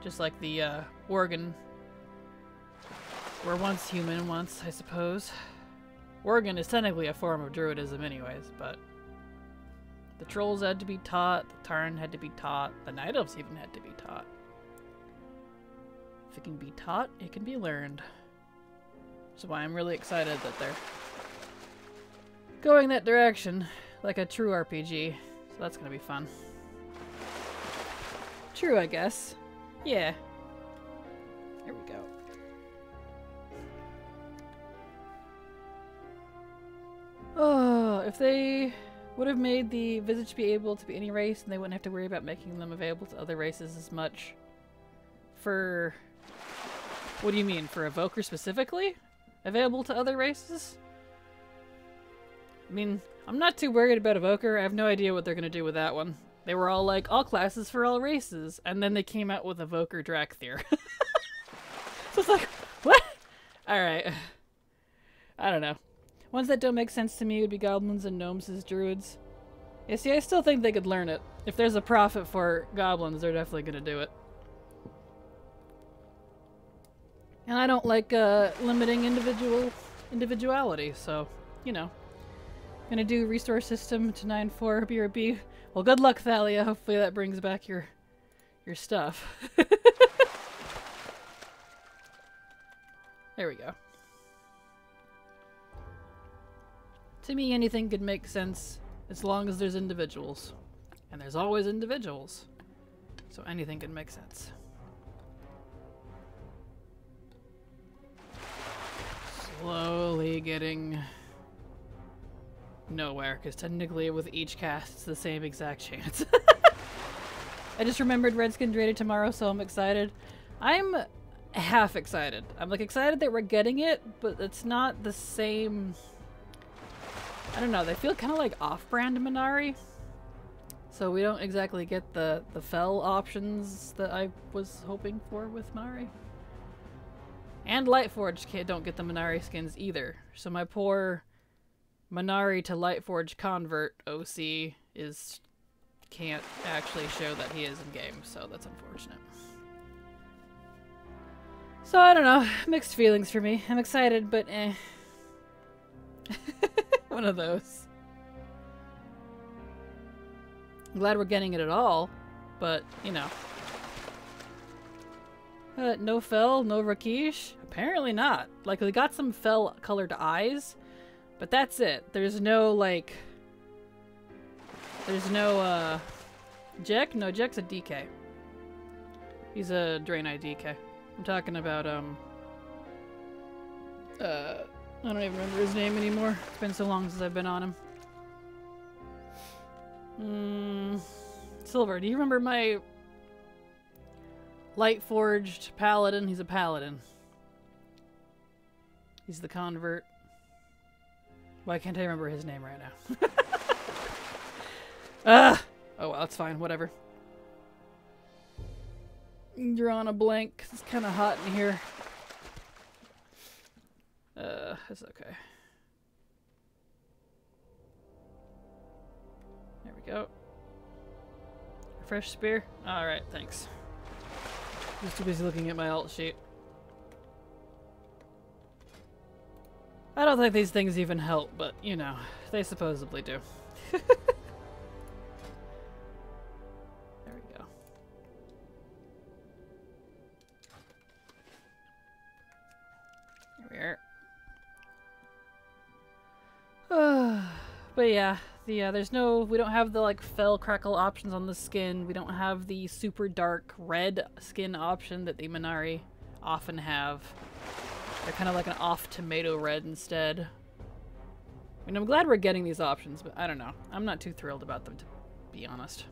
just like the Worgen were once human, once I suppose. Worgen is technically a form of druidism anyways, but the trolls had to be taught, the Tarn had to be taught, the Night Elves even had to be taught. If it can be taught, it can be learned. That's why I'm really excited that they're going that direction, like a true RPG. So that's gonna be fun. True, I guess. Yeah. There we go. Oh, if they would have made the Visage be able to be any race, and they wouldn't have to worry about making them available to other races as much. For... What do you mean? For Evoker specifically? Available to other races? I mean, I'm not too worried about Evoker. I have no idea what they're going to do with that one. They were all like, all classes for all races. And then they came out with Evoker Drakthir. So it's like, what? Alright. I don't know. Ones that don't make sense to me would be goblins and gnomes as druids. Yeah, see, I still think they could learn it. If there's a profit for goblins, they're definitely going to do it. And I don't like limiting individuality, so, you know. Gonna do resource system to 9-4 BRB. Well, good luck, Thalia. Hopefully that brings back your stuff. There we go. To me, anything could make sense as long as there's individuals. And there's always individuals. So anything could make sense. Slowly getting nowhere, because technically with each cast it's the same exact chance. I just remembered Redskin rated tomorrow, so I'm excited. I'm half excited. I'm like excited that we're getting it, but it's not the same. I don't know, they feel kind of like off-brand Minari. So we don't exactly get the fell options that I was hoping for with Minari. And Lightforge don't get the Minari skins either. So my poor Minari to Lightforge convert OC can't actually show that he is in game, so that's unfortunate. So I don't know, mixed feelings for me. I'm excited, but eh. One of those. I'm glad we're getting it at all, but you know. No Fel, no Rakesh? Apparently not. Like, they got some Fel-colored eyes, but that's it. There's no, like... There's no, Jack? No, Jack's a DK. He's a Draenei DK. I'm talking about, I don't even remember his name anymore. It's been so long since I've been on him. Silver, do you remember my light-forged paladin? He's a paladin. He's the convert. Why can't I remember his name right now? Oh well, that's fine. Whatever. You're on a blank. It's kind of hot in here. It's okay. There we go. Fresh spear? Alright, thanks. Just too busy looking at my alt sheet. I don't think these things even help, but, you know, they supposedly do. There we go. There we are. But yeah, there's no, we don't have the like fel crackle options on the skin. We don't have the super dark red skin option that the Minari often have. They're kind of like an off tomato red instead. I mean, I'm glad we're getting these options, but I don't know. I'm not too thrilled about them, to be honest.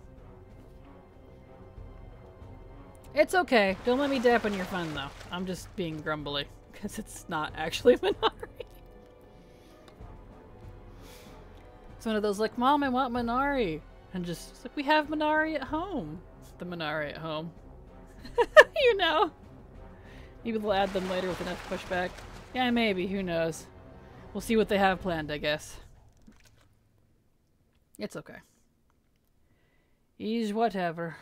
It's okay. Don't let me dampen your fun, though. I'm just being grumbly, because it's not actually Minari. It's one of those like, Mom, I want Minari. And just, it's like, we have Minari at home. The Minari at home. You know. Maybe they'll add them later with enough pushback. Yeah, maybe. Who knows? We'll see what they have planned, I guess. It's okay. Ease whatever.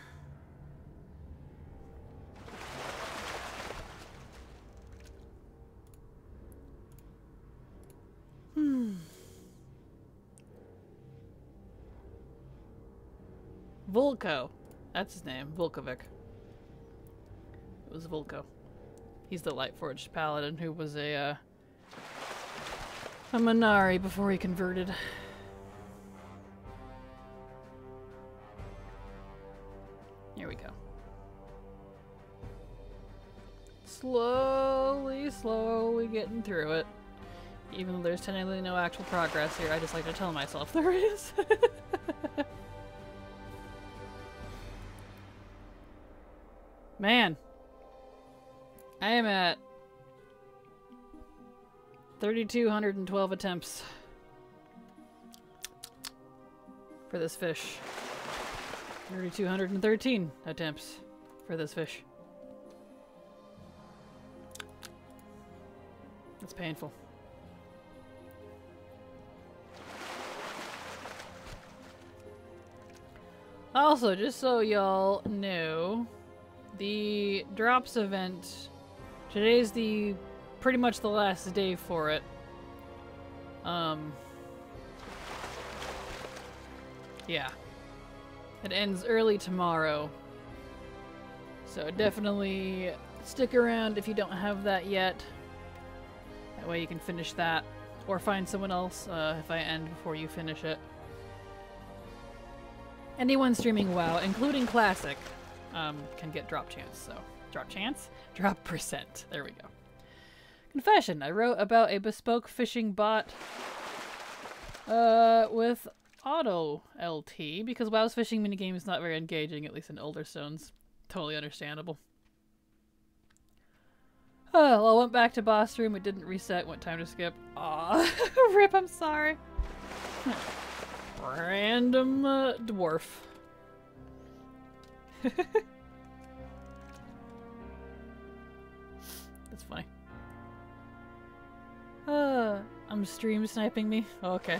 Volko. That's his name. Volkovic. It was Volko. He's the Lightforged Paladin who was a Minari before he converted. Here we go. Slowly getting through it. Even though there's technically no actual progress here, I just like to tell myself there is. Man. I am at 3,212 attempts for this fish. 3,213 attempts for this fish. That's painful. Also, just so y'all know, the drops event, today's pretty much the last day for it. Yeah. It ends early tomorrow. So definitely stick around if you don't have that yet. That way you can finish that. Or find someone else if I end before you finish it. Anyone streaming WoW, including Classic, can get drop chance. So, drop chance? Drop percent. There we go. Confession. I wrote about a bespoke fishing bot with auto LT because WoW's fishing minigame is not very engaging, at least in older stones. Totally understandable. Oh, well, I went back to boss room. It didn't reset. Went time to skip. Aw. Rip, I'm sorry. Random dwarf. That's funny. I'm stream sniping me? Okay.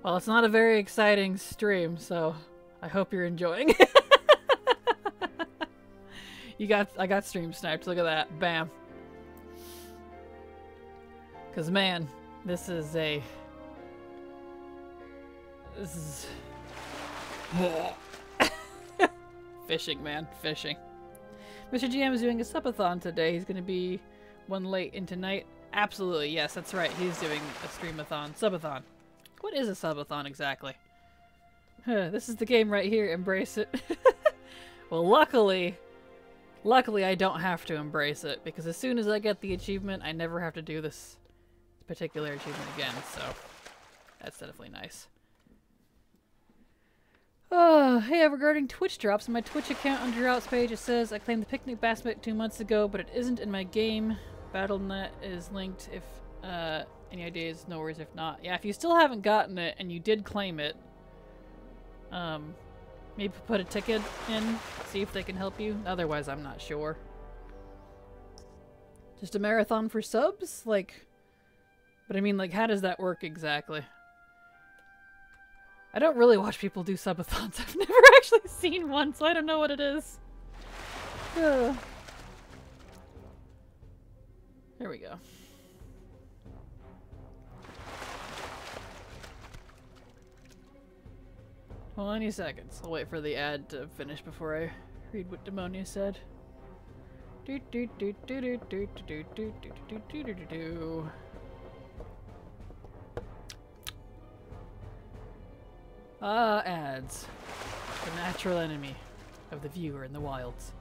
Well, it's not a very exciting stream, so I hope you're enjoying. I got stream sniped. Look at that. Bam. Cause man, this is fishing, man. Fishing. Mr. GM is doing a subathon today. He's going to be one late into night. Absolutely, yes, that's right. He's doing a streamathon. Subathon. What is a subathon exactly? This is the game right here. Embrace it. Well, luckily I don't have to embrace it, because as soon as I get the achievement, I never have to do this particular achievement again, so that's definitely nice. Hey, regarding Twitch drops, in my Twitch account under your outs page, it says I claimed the picnic basket 2 months ago, but it isn't in my game. Battle.net is linked if, any ideas, no worries if not. Yeah, if you still haven't gotten it, and you did claim it, maybe put a ticket in, see if they can help you. Otherwise, I'm not sure. Just a marathon for subs? Like, but I mean, like, how does that work exactly? I don't really watch people do subathons. I've never actually seen one, so I don't know what it is. There we go. 20 seconds. I'll wait for the ad to finish before I read what Demonia said. Ads. The natural enemy of the viewer in the wilds.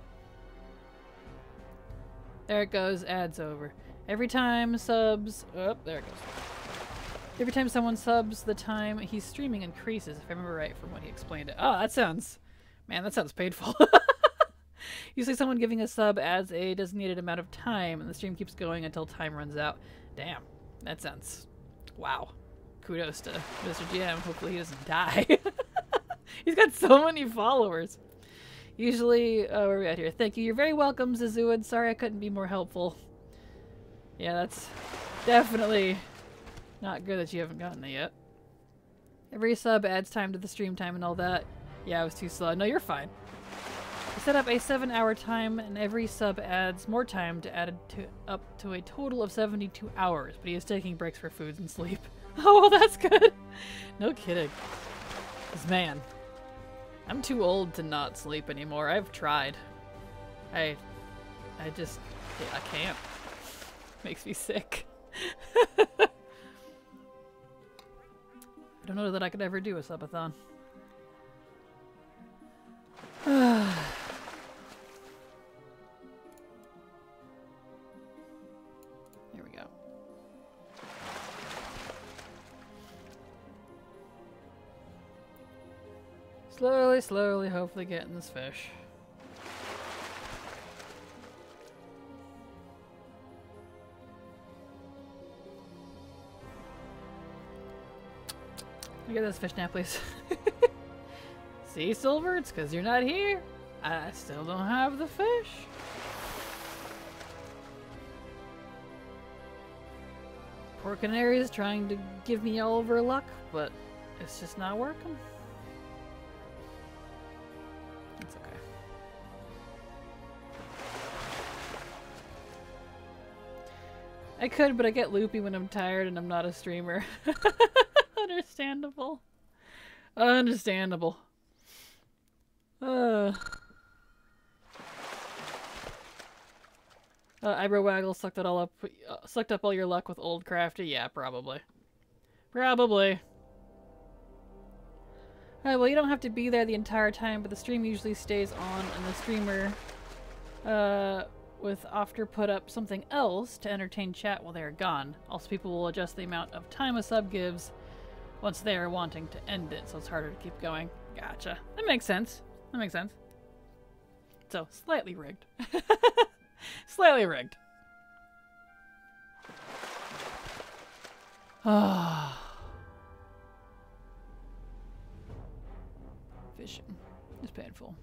There it goes. Ads over. Every time subs... Oh, there it goes. Every time someone subs, the time he's streaming increases, if I remember right from what he explained it. Oh, that sounds... Man, that sounds painful. Usually someone giving a sub adds a designated amount of time, and the stream keeps going until time runs out. Damn. That sounds... Wow. Kudos to Mr. GM. Hopefully he doesn't die. He's got so many followers. Usually... where are we at here? Thank you. You're very welcome, Zazuid. Sorry I couldn't be more helpful. Yeah, that's definitely... Not good that you haven't gotten it yet. Every sub adds time to the stream time and all that. Yeah, I was too slow. No, you're fine. I set up a 7-hour time, and every sub adds more time to add to up to a total of 72 hours, but he is taking breaks for food and sleep. Oh, that's good. No kidding. 'Cause man, I'm too old to not sleep anymore. I've tried. I just, I can't. Makes me sick. I don't know that I could ever do a subathon. Here we go. Slowly, slowly, hopefully getting this fish. Can I get this fish now, please? See, Silver? It's because you're not here. I still don't have the fish. Poor Canary is trying to give me all of her luck, but it's just not working. It's okay. I could, but I get loopy when I'm tired and I'm not a streamer. Understandable. Understandable. Eyebrow Waggle sucked it all up. Sucked up all your luck with old Crafty. Yeah, probably. Probably. Well, you don't have to be there the entire time, but the stream usually stays on, and the streamer with after put up something else to entertain chat while they are gone. Also, people will adjust the amount of time a sub gives once they are wanting to end it, so it's harder to keep going. Gotcha. That makes sense. That makes sense. So, slightly rigged. Slightly rigged. Ah. Fishing is painful.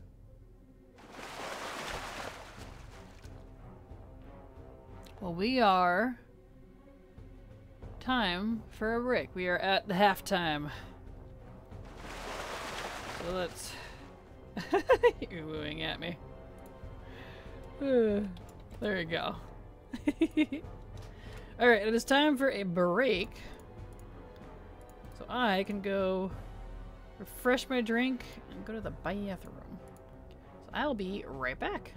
Well, we are... Time for a break. We are at the halftime. So let's... You're wooing at me. There we go. Alright, it is time for a break. So I can go refresh my drink and go to the bathroom. So I'll be right back.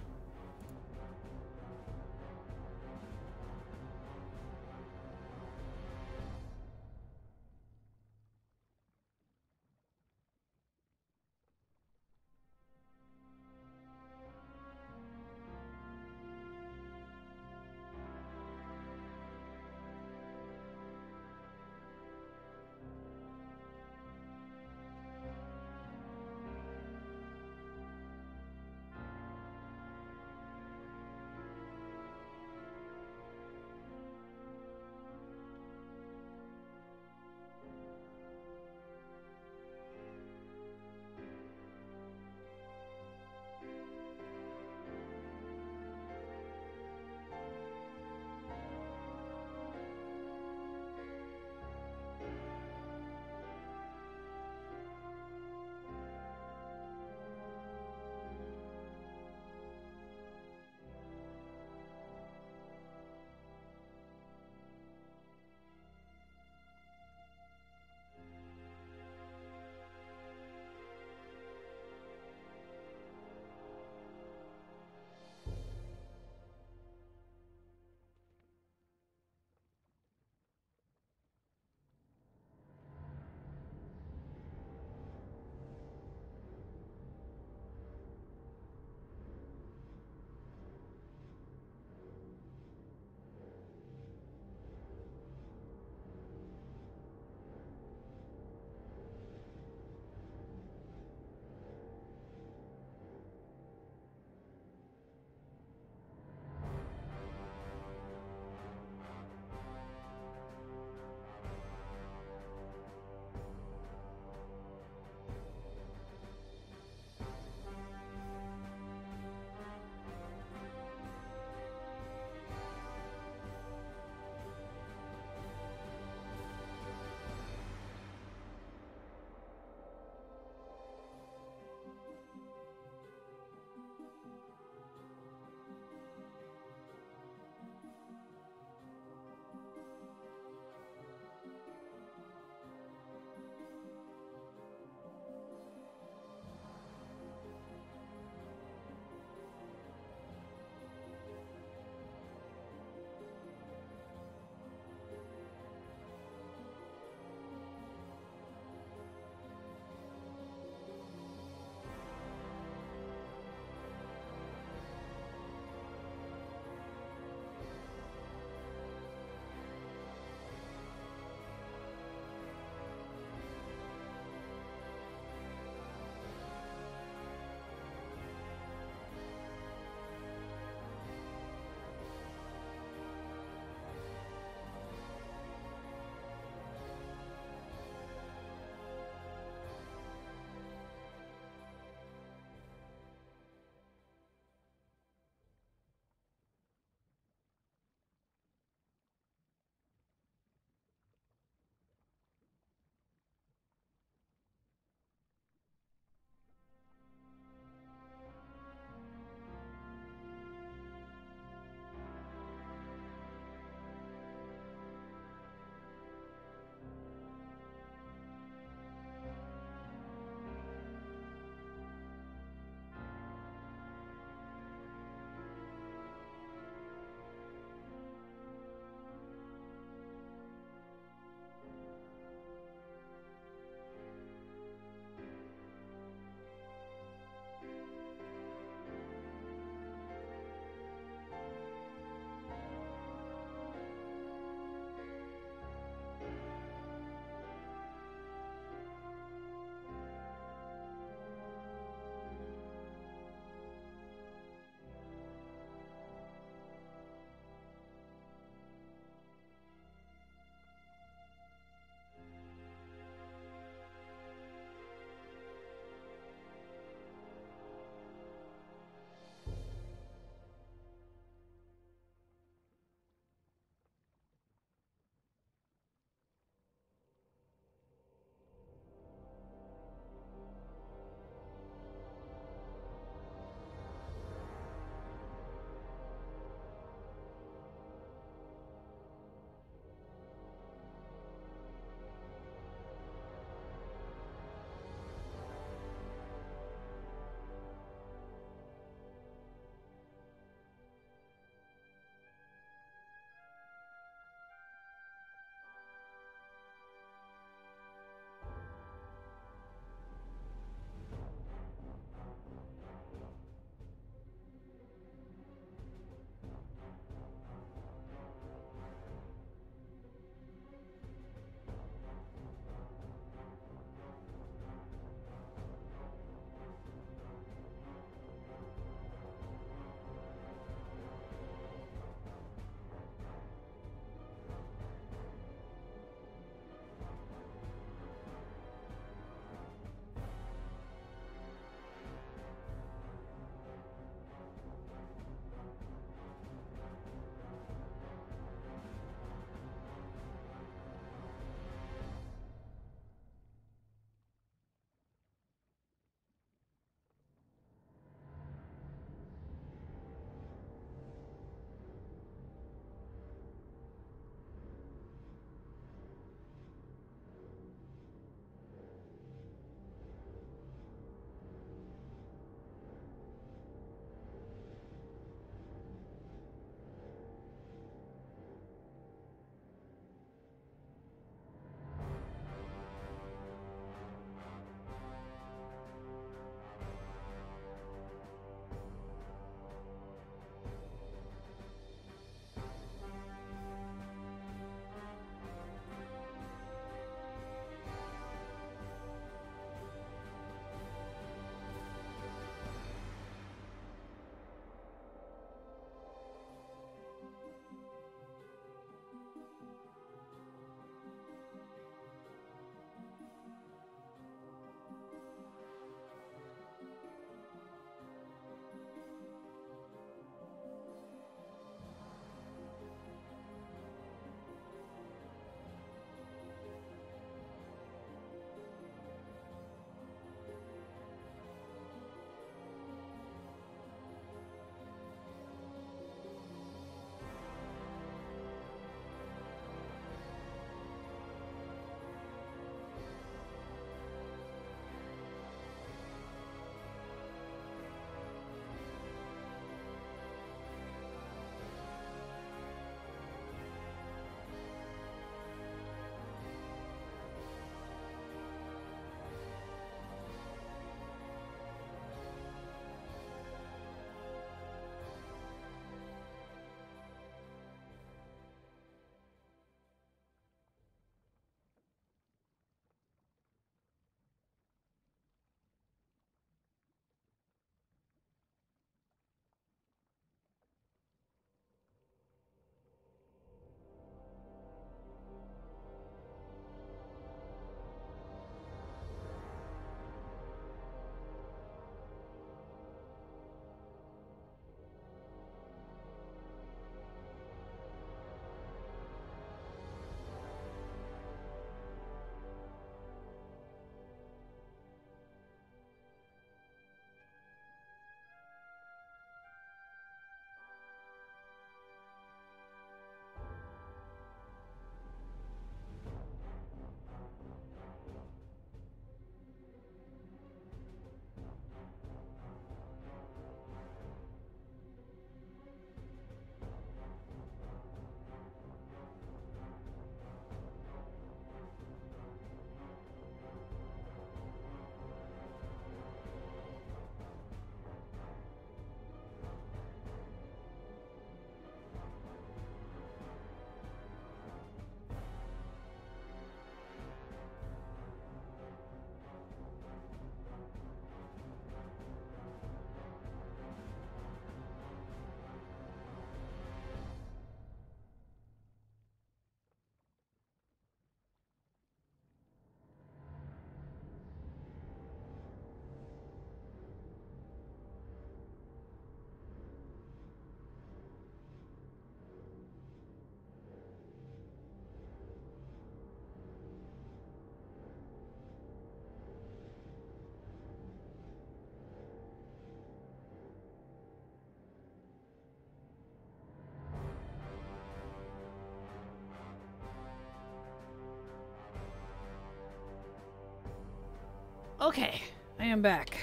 Okay, I am back.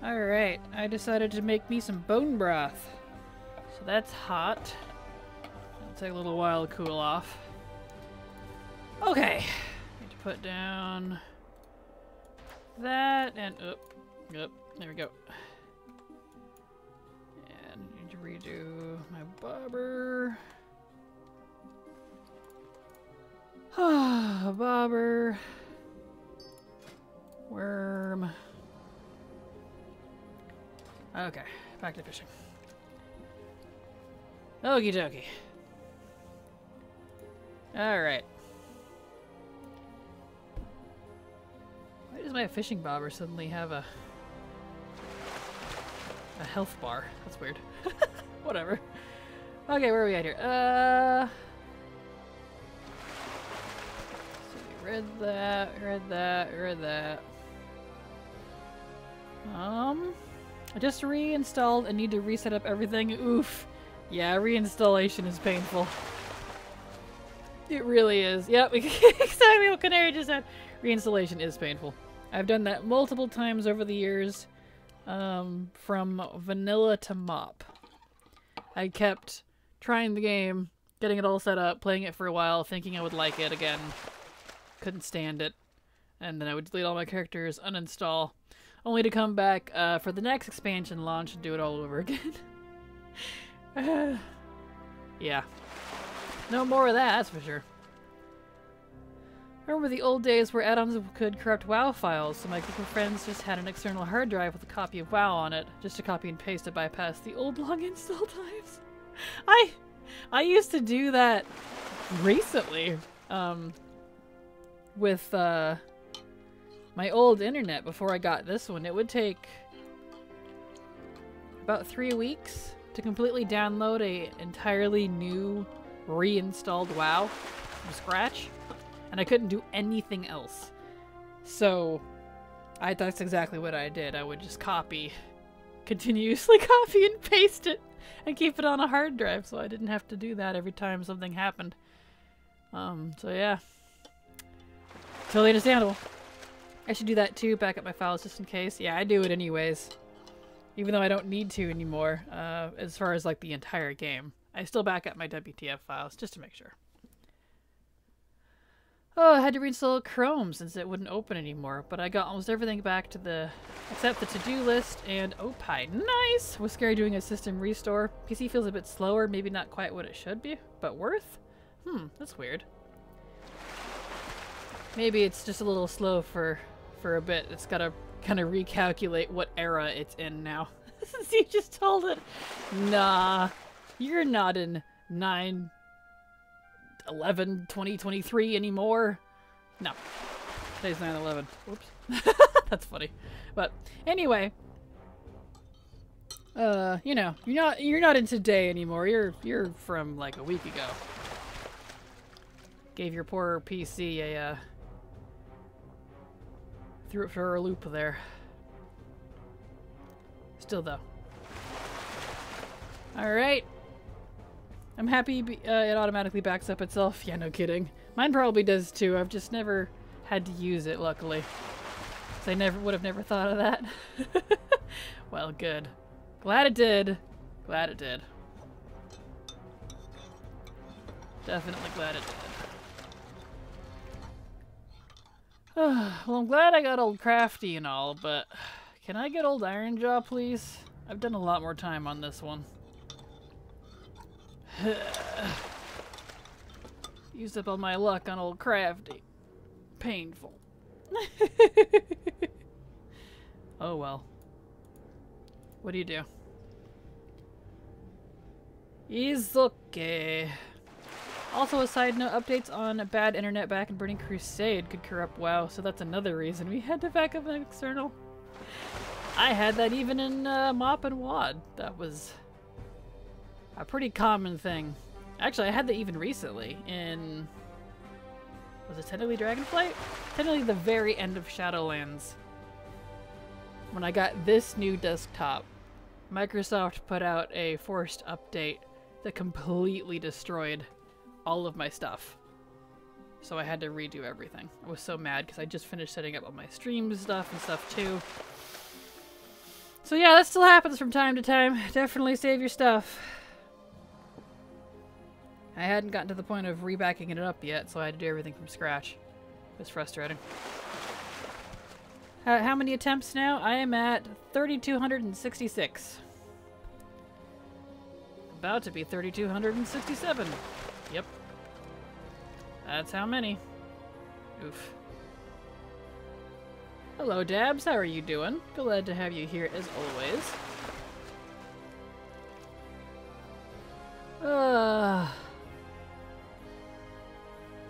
Alright, I decided to make me some bone broth. So that's hot. It'll take a little while to cool off. Okay, need to put down that and there we go. And need to redo my bobber. Bobber. Worm. Okay, back to fishing. Okie dokie. Alright. Why does my fishing bobber suddenly have a health bar? That's weird. Whatever. Okay, where are we at here? So we read that, read that. I just reinstalled and need to reset up everything. Oof. Yeah, reinstallation is painful. It really is. Yep, exactly what Canary just said. Reinstallation is painful. I've done that multiple times over the years, from vanilla to mop. I kept trying the game, getting it all set up, playing it for a while, thinking I would like it again. Couldn't stand it. And then I would delete all my characters, uninstall, only to come back for the next expansion launch and do it all over again. Yeah. No more of that, that's for sure. I remember the old days where add-ons could corrupt WoW files, so my group of friends just had an external hard drive with a copy of WoW on it, just to copy and paste to bypass the old long install times. I used to do that recently, with my old internet before I got this one. It would take about 3 weeks to completely download a entirely new reinstalled WoW from scratch, and I couldn't do anything else. So that's exactly what I did. I would just continuously copy and paste it and keep it on a hard drive, so I didn't have to do that every time something happened. So yeah. Totally understandable. I should do that too, back up my files just in case. Yeah, I do it anyways. Even though I don't need to anymore, as far as like the entire game. I still back up my WTF files just to make sure. Oh, I had to reinstall Chrome since it wouldn't open anymore, but I got almost everything back to except the to-do list and Opie. Nice! Was scary doing a system restore. PC feels a bit slower, maybe not quite what it should be, but worth? That's weird. Maybe it's just a little slow for a bit. It's gotta kind of recalculate what era it's in now. Since you just told it. Nah, you're not in 9/11/2023 anymore. No, today's 9/11. Whoops. That's funny. But anyway, you know, you're not in today anymore. You're from like a week ago. Gave your poor PC a threw it for a loop there. Still though. Alright. I'm happy it automatically backs up itself. Yeah, no kidding. Mine probably does too. I've just never had to use it, luckily. So I would have never thought of that. Well, good. Glad it did. Glad it did. Definitely glad it did. Well, I'm glad I got old Crafty and all, but can I get old Ironjaw, please? I've done a lot more time on this one. Used up all my luck on old Crafty. Painful. Oh well. What do you do? It's okay. Also, a side note, updates on a bad internet back in Burning Crusade could corrupt WoW, so that's another reason we had to back up an external. I had that even in MOP and WoD. That was a pretty common thing. Actually, I had that even recently in... Was it technically Dragonflight? Technically the very end of Shadowlands. When I got this new desktop, Microsoft put out a forced update that completely destroyed all of my stuff. So I had to redo everything. I was so mad because I just finished setting up all my stream stuff and stuff too. So yeah, that still happens from time to time. Definitely save your stuff. I hadn't gotten to the point of rebacking it up yet, so I had to do everything from scratch. It was frustrating. How many attempts now? I am at 3,266. About to be 3,267. Yep. That's how many. Oof. Hello, Dabs. How are you doing? Glad to have you here as always.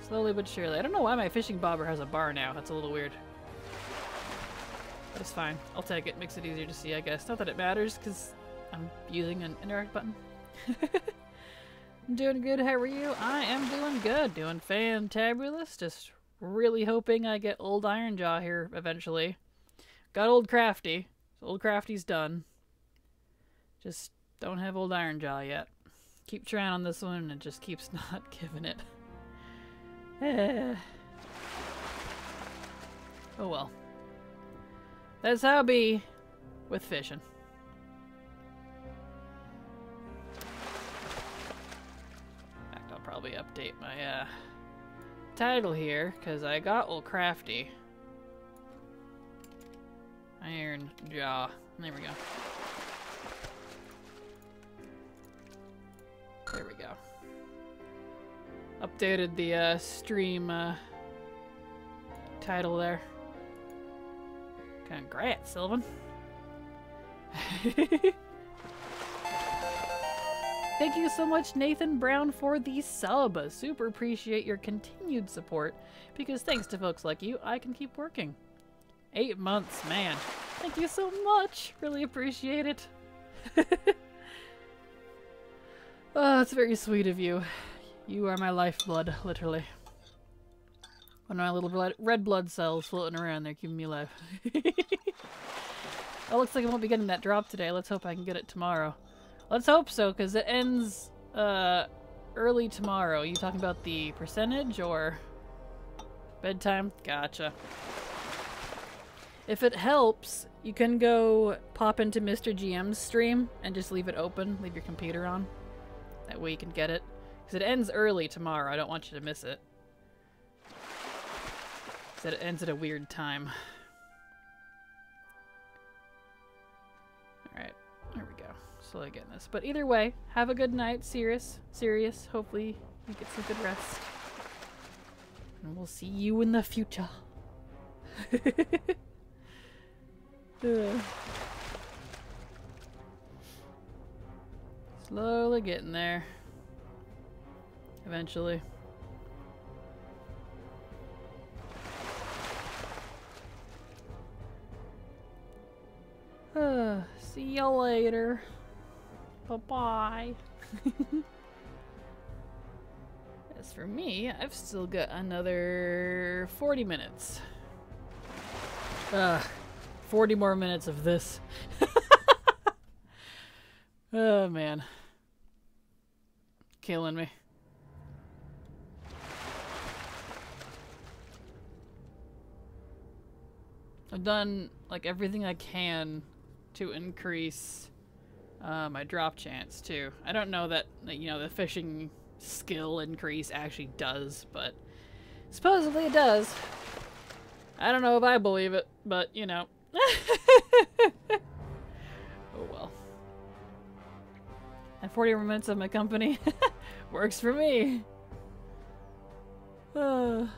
Slowly but surely. I don't know why my fishing bobber has a bar now. That's a little weird. But it's fine. I'll take it. Makes it easier to see, I guess. Not that it matters, because I'm using an interact button. I'm doing good. How are you? I am doing good. Doing fantabulous. Just really hoping I get old Iron Jaw here eventually. Got old Crafty. So old Crafty's done. Just don't have old Iron Jaw yet. Keep trying on this one and it just keeps not giving it. Oh well. That's how it be with fishing. In fact, I'll probably update my title here, because I got old Crafty. Iron Jaw. There we go. There we go. Updated the stream title there. Congrats, Sylvan. Thank you so much, Nathan Brown, for the sub. Super appreciate your continued support, because thanks to folks like you, I can keep working. 8 months, man. Thank you so much. Really appreciate it. Oh, it's very sweet of you. You are my lifeblood, literally. One of my little red blood cells floating around there, keeping me alive. Oh, looks like I won't be getting that drop today. Let's hope I can get it tomorrow. Let's hope so, because it ends early tomorrow. Are you talking about the percentage or bedtime? Gotcha. If it helps, you can go pop into Mr. GM's stream and just leave it open. Leave your computer on. That way you can get it. Because it ends early tomorrow. I don't want you to miss it. Because it ends at a weird time. Alright. There we go. Slowly getting this. But either way, have a good night, Sirius. Hopefully you get some good rest. And we'll see you in the future. Slowly getting there. Eventually. See you later. Bye-bye. As for me, I've still got another 40 minutes. 40 more minutes of this. Oh, man. Killing me. I've done, like, everything I can to increase my drop chance, too. I don't know that, you know, the fishing skill increase actually does, but supposedly it does. I don't know if I believe it, but, you know. Oh, well. And 40 more minutes of my company works for me. You're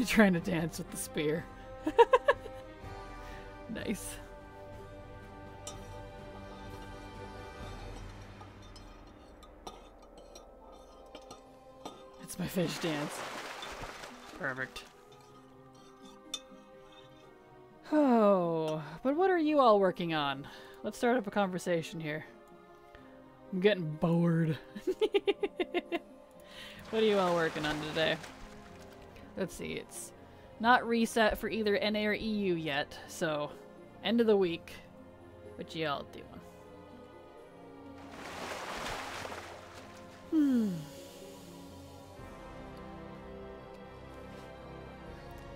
trying to dance with the spear. Nice. It's my fish dance. Perfect. Oh, but what are you all working on? Let's start up a conversation here. I'm getting bored. What are you all working on today? Let's see, it's not reset for either NA or EU yet, so end of the week. What y'all doing?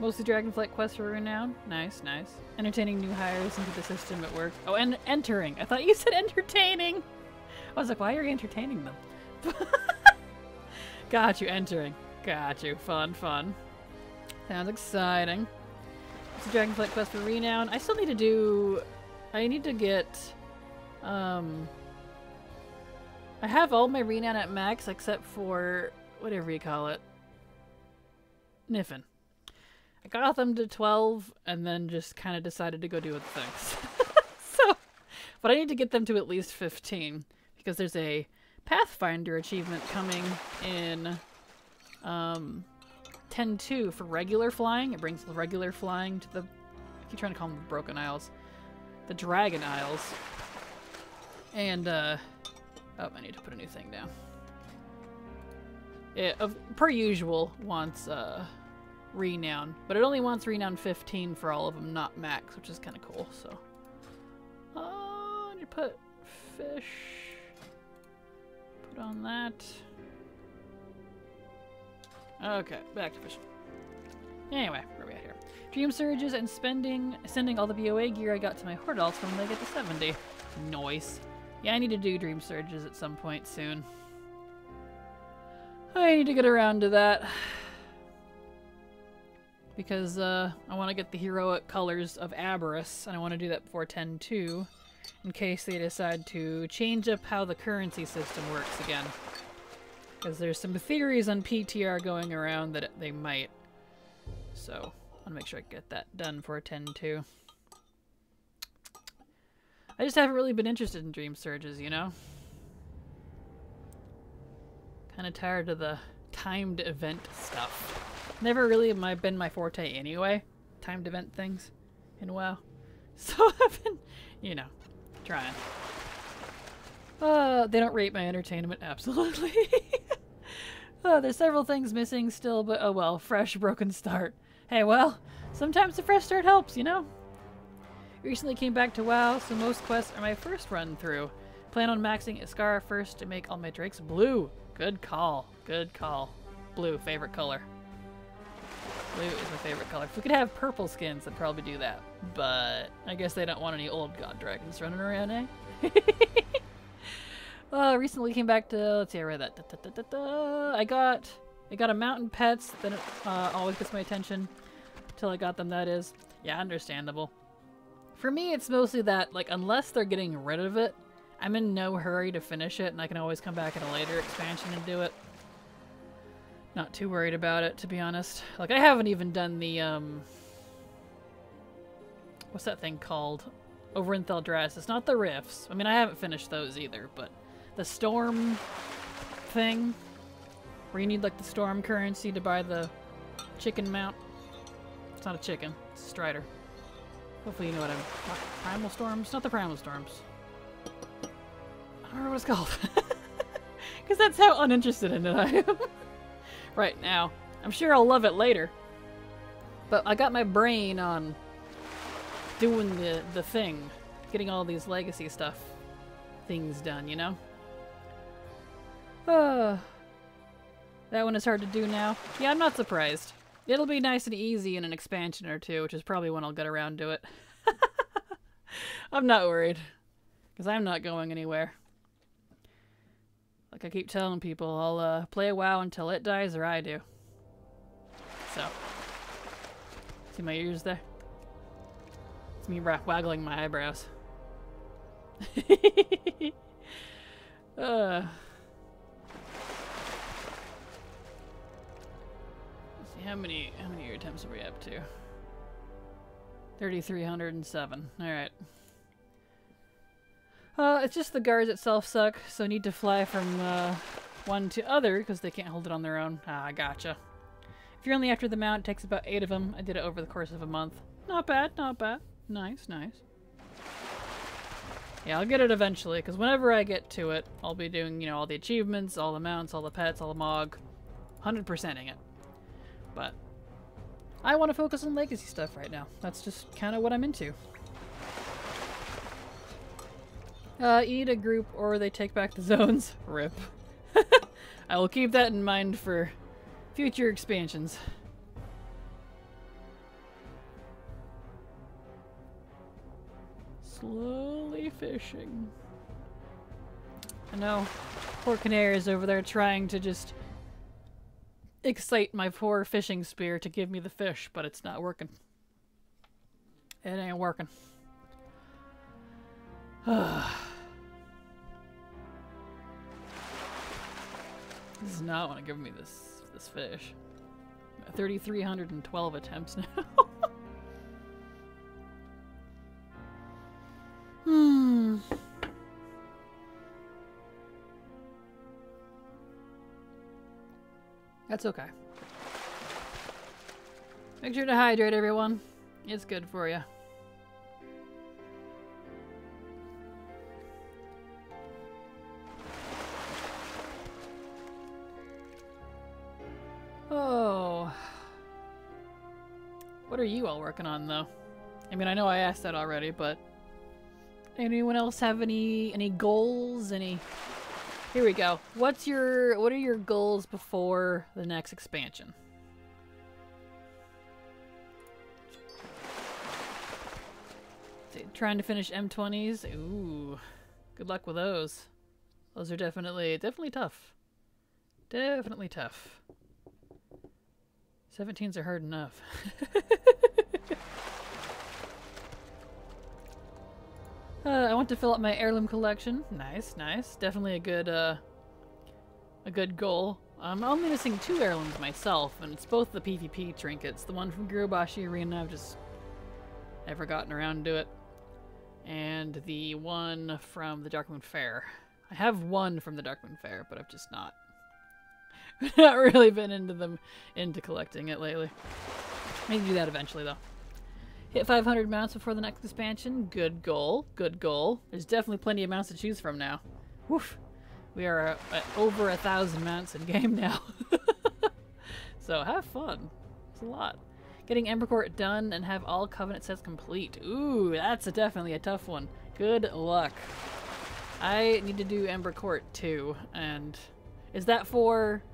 Mostly Dragonflight quests for renown. Nice, nice. Entertaining new hires into the system at work. Oh, and entering. I thought you said entertaining. I was like, why are you entertaining them? Got you, entering. Got you. Fun, fun. Sounds exciting. It's a Dragonflight quest for renown. I still need to do... I need to get... I have all my renown at max except for... whatever you call it. Niffin. I got them to 12 and then just kind of decided to go do other things. So, but I need to get them to at least 15 because there's a Pathfinder achievement coming in 10.2 for regular flying. It brings the regular flying to the... I keep trying to call them the Broken Isles. The Dragon Isles. And, oh, I need to put a new thing down. It, per usual, wants, renown, but it only wants renown 15 for all of them, not max, which is kind of cool. So, I need to put fish. Put on that. Okay, back to fishing. Anyway, where are we at here? Dream surges and sending all the BOA gear I got to my Hordals from when they get to 70. Nice. Yeah, I need to do dream surges at some point soon. I need to get around to that. Because, I want to get the heroic colors of Aberrus, and I want to do that before 10.2, in case they decide to change up how the currency system works again. Because there's some theories on PTR going around that they might. So, I want to make sure I get that done for 10.2. I just haven't really been interested in Dream Surges, you know? Kind of tired of the timed event stuff. Never really been my forte anyway, timed event things in WoW. So I've been, you know, trying. They don't rate my entertainment, absolutely. There's several things missing still, but oh well, fresh, broken start. Hey, well, sometimes a fresh start helps, you know? Recently came back to WoW, so most quests are my first run through. Plan on maxing Iskara first to make all my drakes blue. Good call. Good call. Blue, favorite color. Blue is my favorite color. If we could have purple skins, I'd probably do that. But I guess they don't want any old god dragons running around, eh? Recently came back to... Let's see, I read that. I got a mountain pets. Then it always gets my attention. Until I got them, that is. Yeah, understandable. For me, it's mostly that, like, unless they're getting rid of it, I'm in no hurry to finish it, and I can always come back in a later expansion and do it. Not too worried about it, to be honest. Like, I haven't even done the, what's that thing called? Over in Theldraszus. It's not the Rifts. I mean, I haven't finished those either, but the Storm thing, where you need, like, the Storm currency to buy the chicken mount. It's not a chicken. It's a Strider. Hopefully you know what I'm... Not Primal Storms? Not the Primal Storms. I don't remember what it's called. Because that's how uninterested in it I am. Right now. I'm sure I'll love it later. But I got my brain on doing the thing. Getting all these legacy things done, you know? That one is hard to do now. Yeah, I'm not surprised. It'll be nice and easy in an expansion or two, which is probably when I'll get around to it. I'm not worried. Because I'm not going anywhere. Like I keep telling people, I'll play a WoW until it dies or I do. So. See my ears there? It's me waggling my eyebrows. See, how many attempts are we up to? 3,307. Alright. It's just the guards itself suck, so need to fly from one to other because they can't hold it on their own. Ah, gotcha. If you're only after the mount, it takes about 8 of them. I did it over the course of a month. Not bad, not bad. Nice, nice. Yeah, I'll get it eventually, because whenever I get to it, I'll be doing, you know, all the achievements, all the mounts, all the pets, all the Mog. 100%ing it. But I want to focus on legacy stuff right now. That's just kind of what I'm into. You need a group or they take back the zones. RIP. I will keep that in mind for future expansions. Slowly fishing. I know poor Canary's over there trying to just excite my poor fishing spear to give me the fish, but it's not working. It ain't working. This does not want to give me this fish. 3,312 attempts now. That's okay. Make sure to hydrate, everyone. It's good for you. Oh. What are you all working on, though? I mean, I know I asked that already, but anyone else have any goals? Here we go. What are your goals before the next expansion? Trying to finish M20s? Ooh. Good luck with those. Those are definitely tough. Definitely tough. 17s are hard enough. I want to fill up my heirloom collection. Nice, nice. Definitely a good goal. I'm only missing 2 heirlooms myself, and it's both the PvP trinkets. The one from Gurubashi Arena, I've just never gotten around to it. And the one from the Darkmoon Fair. I have one from the Darkmoon Fair, but I've just not really been into collecting it lately. Maybe do that eventually, though. Hit 500 mounts before the next expansion. Good goal. Good goal. There's definitely plenty of mounts to choose from now. Woof. We are at over 1,000 mounts in game now. So have fun. It's a lot. Getting Ember Court done and have all Covenant sets complete. Ooh, that's definitely a tough one. Good luck. I need to do Ember Court too. And is that for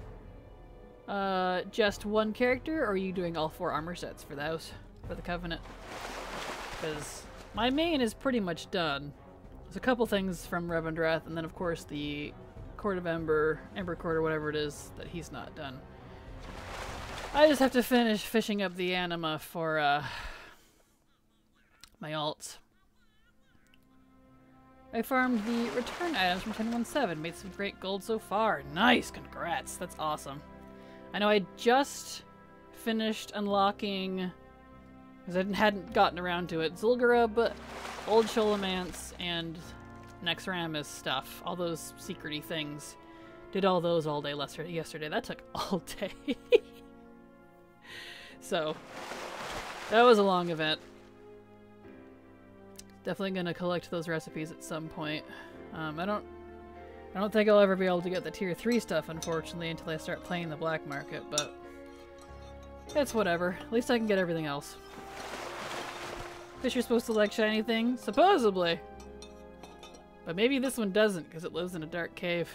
just one character, or are you doing all 4 armor sets for those? For the Covenant? Because my main is pretty much done. There's a couple things from Revendreth, and then of course the Court of Ember Court or whatever it is that he's not done. I just have to finish fishing up the anima for my alts. I farmed the return items from 10.17, made some great gold so far. Nice, congrats, that's awesome. I know I just finished unlocking, because I hadn't gotten around to it, Zul'Gurub, Old Sholomance, and Nexramas stuff. All those secret-y things. Did all those all day yesterday. That took all day. So, that was a long event. Definitely gonna collect those recipes at some point. I don't think I'll ever be able to get the tier 3 stuff, unfortunately, until I start playing the black market, but it's whatever. At least I can get everything else. Fish are supposed to like shiny things? Supposedly! But maybe this one doesn't, because it lives in a dark cave.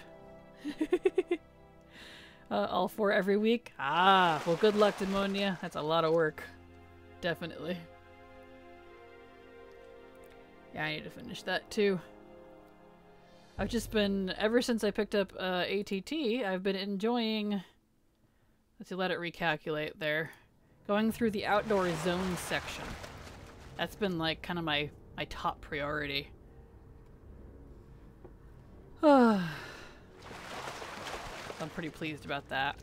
All 4 every week? Ah, well good luck, Demonia. That's a lot of work. Definitely. Yeah, I need to finish that too. I've just been, ever since I picked up ATT, I've been enjoying, let's see, let it recalculate there, going through the outdoor zone section. That's been like kind of my top priority. I'm pretty pleased about that.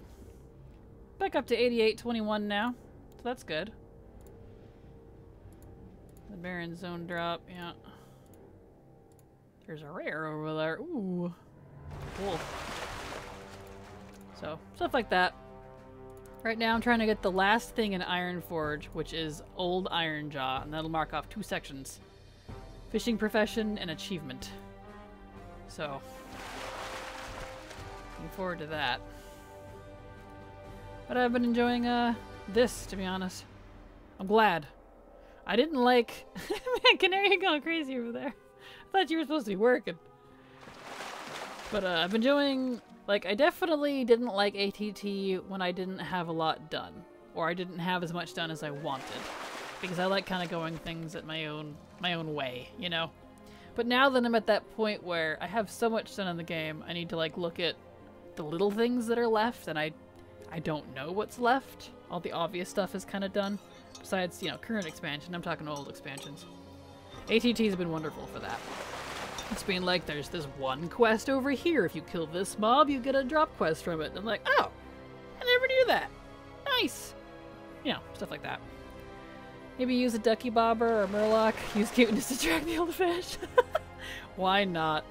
Back up to 88.21 now, so that's good. The Baron Zone drop, yeah. There's a rare over there. Ooh. Cool. So, stuff like that. Right now I'm trying to get the last thing in Ironforge, which is Old Ironjaw, and that'll mark off 2 sections. Fishing Profession and Achievement. So, looking forward to that. But I've been enjoying this, to be honest. I'm glad. I didn't like... Man, Canary going crazy over there. I thought you were supposed to be working. But I've been enjoying... Like, I definitely didn't like ATT when I didn't have a lot done. Or I didn't have as much done as I wanted. Because I like kind of going things at my own way, you know? But now that I'm at that point where I have so much done in the game, I need to like look at the little things that are left, and I don't know what's left. All the obvious stuff is kind of done. Besides, you know, current expansion. I'm talking old expansions. ATT's been wonderful for that. It's been like, there's this one quest over here. If you kill this mob, you get a drop quest from it. And I'm like, oh, I never knew that. Nice. You know, stuff like that. Maybe use a ducky bobber or murloc. Use cuteness to attract the old fish. Why not?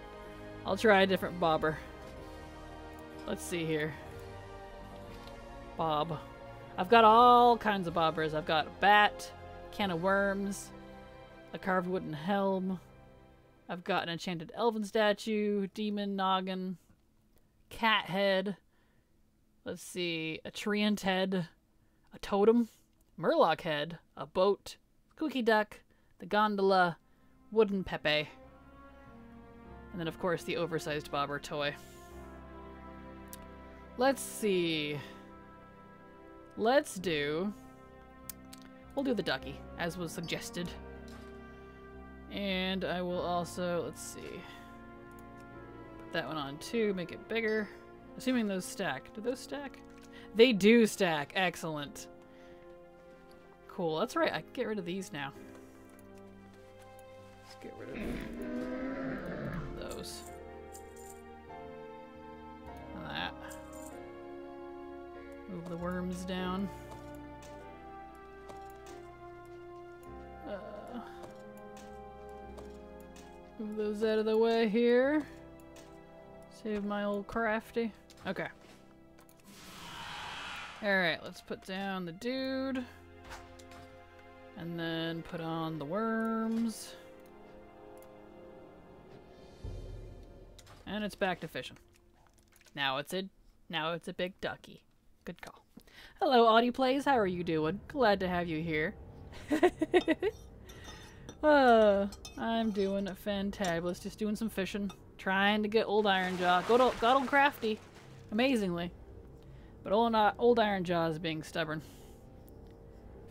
I'll try a different bobber. Let's see here. Bob. I've got all kinds of bobbers. I've got a bat, can of worms, a carved wooden helm. I've got an enchanted elven statue, demon noggin, cat head. Let's see, a treant head, a totem, murloc head, a boat, squeaky duck, the gondola, wooden Pepe, and then of course the oversized bobber toy. Let's see. We'll do the ducky, as was suggested. And I will also, let's see, put that one on too, make it bigger. Assuming those stack. Do those stack? They do stack. Excellent. Cool, that's right, I can get rid of these now. Let's get rid of those. And that. Move the worms down. Move those out of the way here. Save my old Crafty. Okay. Alright, let's put down the dude. And then put on the worms. And it's back to fishing. Now it's a big ducky. Good call. Hello, Audie Plays. How are you doing? Glad to have you here. I'm doing fantabulous. Just doing some fishing. Trying to get old Iron Jaw. Got old Crafty. Amazingly. But old Iron Jaw is being stubborn.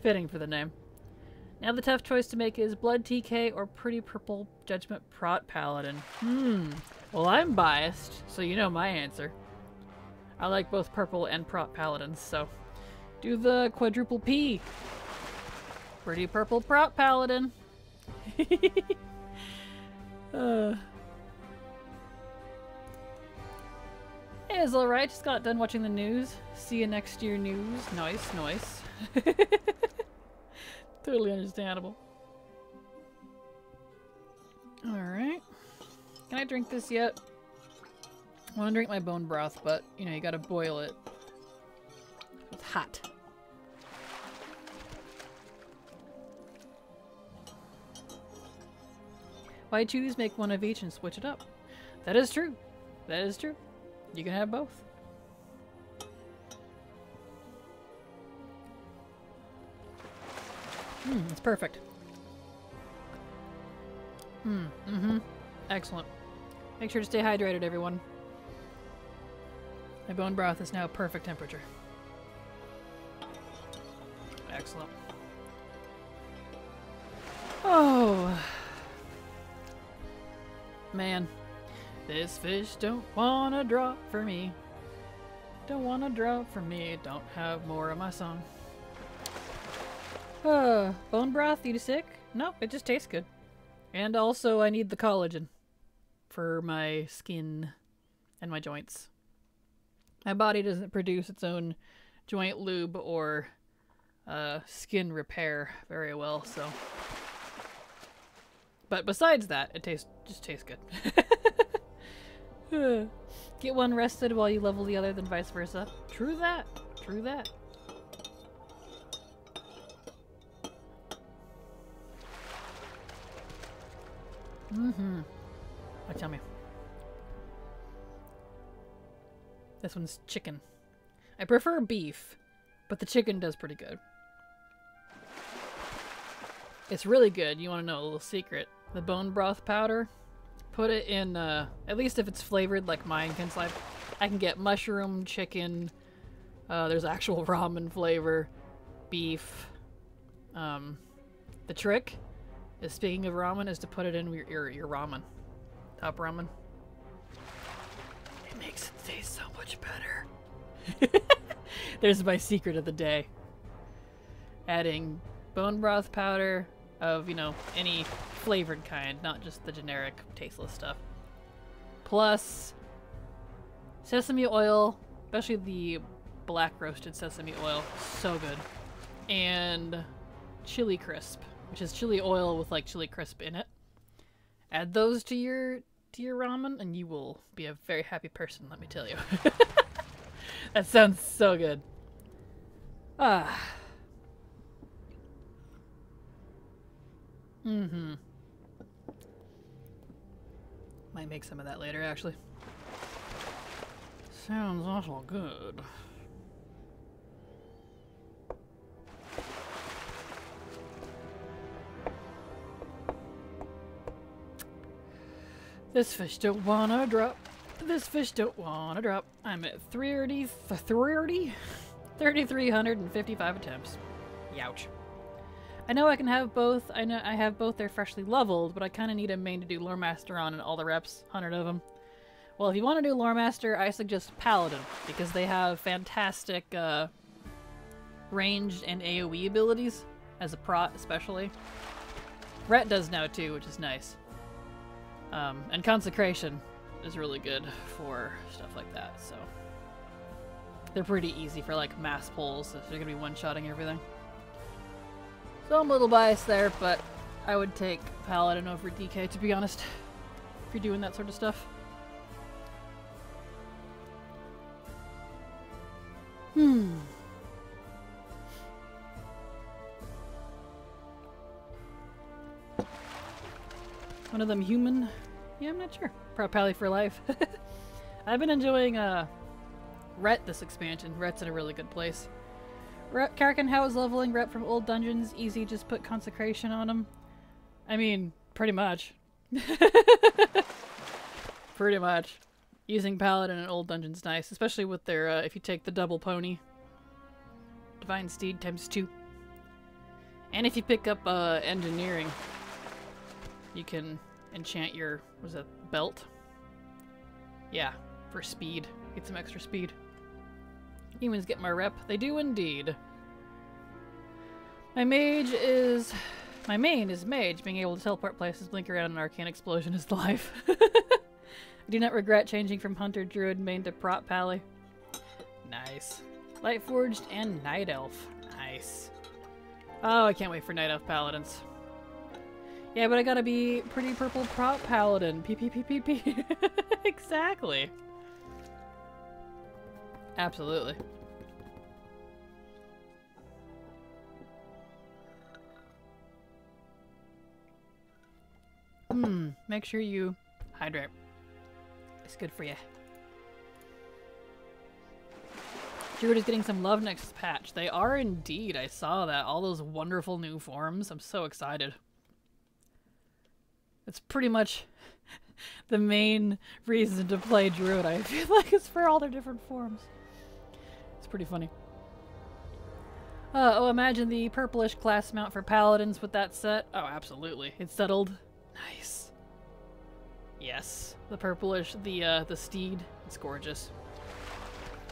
Fitting for the name. Now the tough choice to make is Blood TK or Pretty Purple Judgment Prot Paladin. Well, I'm biased, so you know my answer. I like both Purple and Prot Paladins, so do the quadruple P. Pretty Purple Prot Paladin. Hey, it's alright. Just got done watching the news. See you next year news. Nice, nice. Totally understandable. Alright. Can I drink this yet? I want to drink my bone broth, but, you know, you gotta boil it. It's hot. Why choose? Make one of each and switch it up. That is true. That is true. You can have both. It's perfect. Excellent. Make sure to stay hydrated, everyone. My bone broth is now perfect temperature. Excellent. Oh. Man. This fish don't wanna drop for me. Don't wanna drop for me. Don't have more of my song. Bone broth, you sick? Nope, it just tastes good. And also I need the collagen for my skin and my joints. My body doesn't produce its own joint lube or skin repair very well, so. But besides that, it just tastes good. Get one rested while you level the other, then vice versa. True that. True that. Oh, tell me. This one's chicken. I prefer beef, but the chicken does pretty good. It's really good. You want to know a little secret? The bone broth powder, put it in, at least if it's flavored like mine can slide. I can get mushroom, chicken, there's actual ramen flavor, beef. The trick Speaking of ramen, is to put it in your ramen. Top ramen. It makes it taste so much better. There's my secret of the day. Adding bone broth powder of, you know, any flavored kind, not just the generic tasteless stuff. Plus sesame oil, especially the black roasted sesame oil, so good. And chili crisp, which is chili oil with like chili crisp in it. Add those to your ramen and you will be a very happy person, let me tell you. That sounds so good. Ah. Mm-hmm. Might make some of that later, actually. Sounds awful good. This fish don't wanna drop. This fish don't wanna drop. I'm at 3,355 attempts. Youch. I know I can have both. I know I have both. They're freshly leveled, but I kind of need a main to do Lore Master on and all the reps, 100 of them. Well, if you want to do Lore Master, I suggest Paladin because they have fantastic ranged and AoE abilities as a prot, especially. Rhett does now too, which is nice. And Consecration is really good for stuff like that. So they're pretty easy for like mass pulls if they're gonna be one-shotting everything. So I'm a little biased there, but I would take Paladin over DK, to be honest, if you're doing that sort of stuff. One of them human? Yeah, I'm not sure. Pally for life. I've been enjoying Rhett this expansion. Rhett's in a really good place. Kraken, how is leveling Rep from old dungeons? Easy, just put Consecration on him. I mean, pretty much. Pretty much. Using Paladin in old dungeons nice, especially with their, if you take the double pony. Divine Steed times 2. And if you pick up Engineering, you can enchant your, was that belt? Yeah, for speed. Get some extra speed. Humans get my rep. They do indeed. My main is mage. Being able to teleport places, blink around, and arcane explosion is the life. I do not regret changing from hunter druid main to prot pally. Nice. Lightforged and night elf. Nice. Oh, I can't wait for night elf paladins. Yeah, but I gotta be pretty purple prot paladin. P. Exactly. Absolutely. Make sure you hydrate. It's good for you. Druid is getting some love next patch. They are indeed. I saw that. All those wonderful new forms. I'm so excited. It's pretty much the main reason to play Druid, I feel like, is for all their different forms. It's pretty funny. Oh, imagine the purplish class mount for paladins with that set. Oh, absolutely. It's settled. Nice. Yes. The purplish, the steed. It's gorgeous.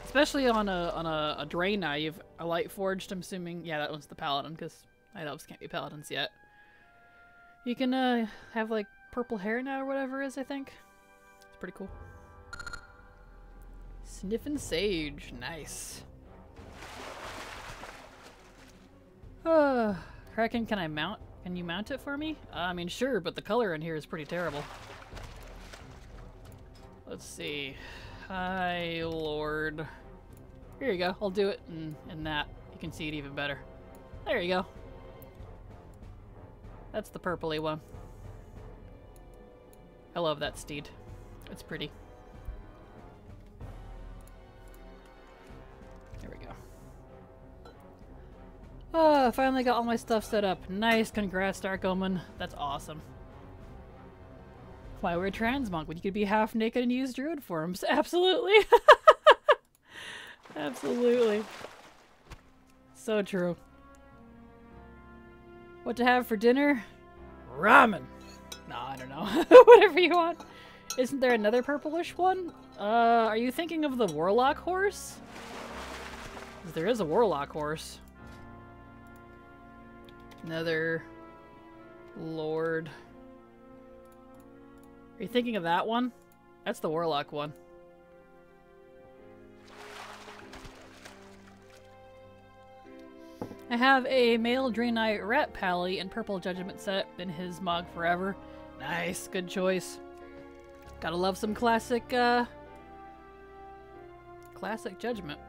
Especially on a drain naive, a light forged, I'm assuming. Yeah, that one's the paladin, because night elves can't be paladins yet. You can have like purple hair now or whatever it is, I think. It's pretty cool. Sniffin' sage, nice. Kraken, can you mount it for me? I mean, sure, but the color in here is pretty terrible. Let's see. Hi, Lord. Here you go. I'll do it in that. You can see it even better. There you go. That's the purpley one. I love that steed. It's pretty. There we go. Oh, I finally got all my stuff set up. Nice. Congrats, Dark Omen. That's awesome. Why we're a trans monk when you could be half naked and use druid forms. Absolutely. Absolutely. So true. What to have for dinner? Ramen! No, I don't know. Whatever you want. Isn't there another purplish one? Are you thinking of the warlock horse? 'Cause there is a warlock horse. Another lord. Are you thinking of that one? That's the warlock one. I have a male Draenei rat pally and purple judgment set. Been his mog forever. Nice, good choice. Gotta love some classic, classic judgment.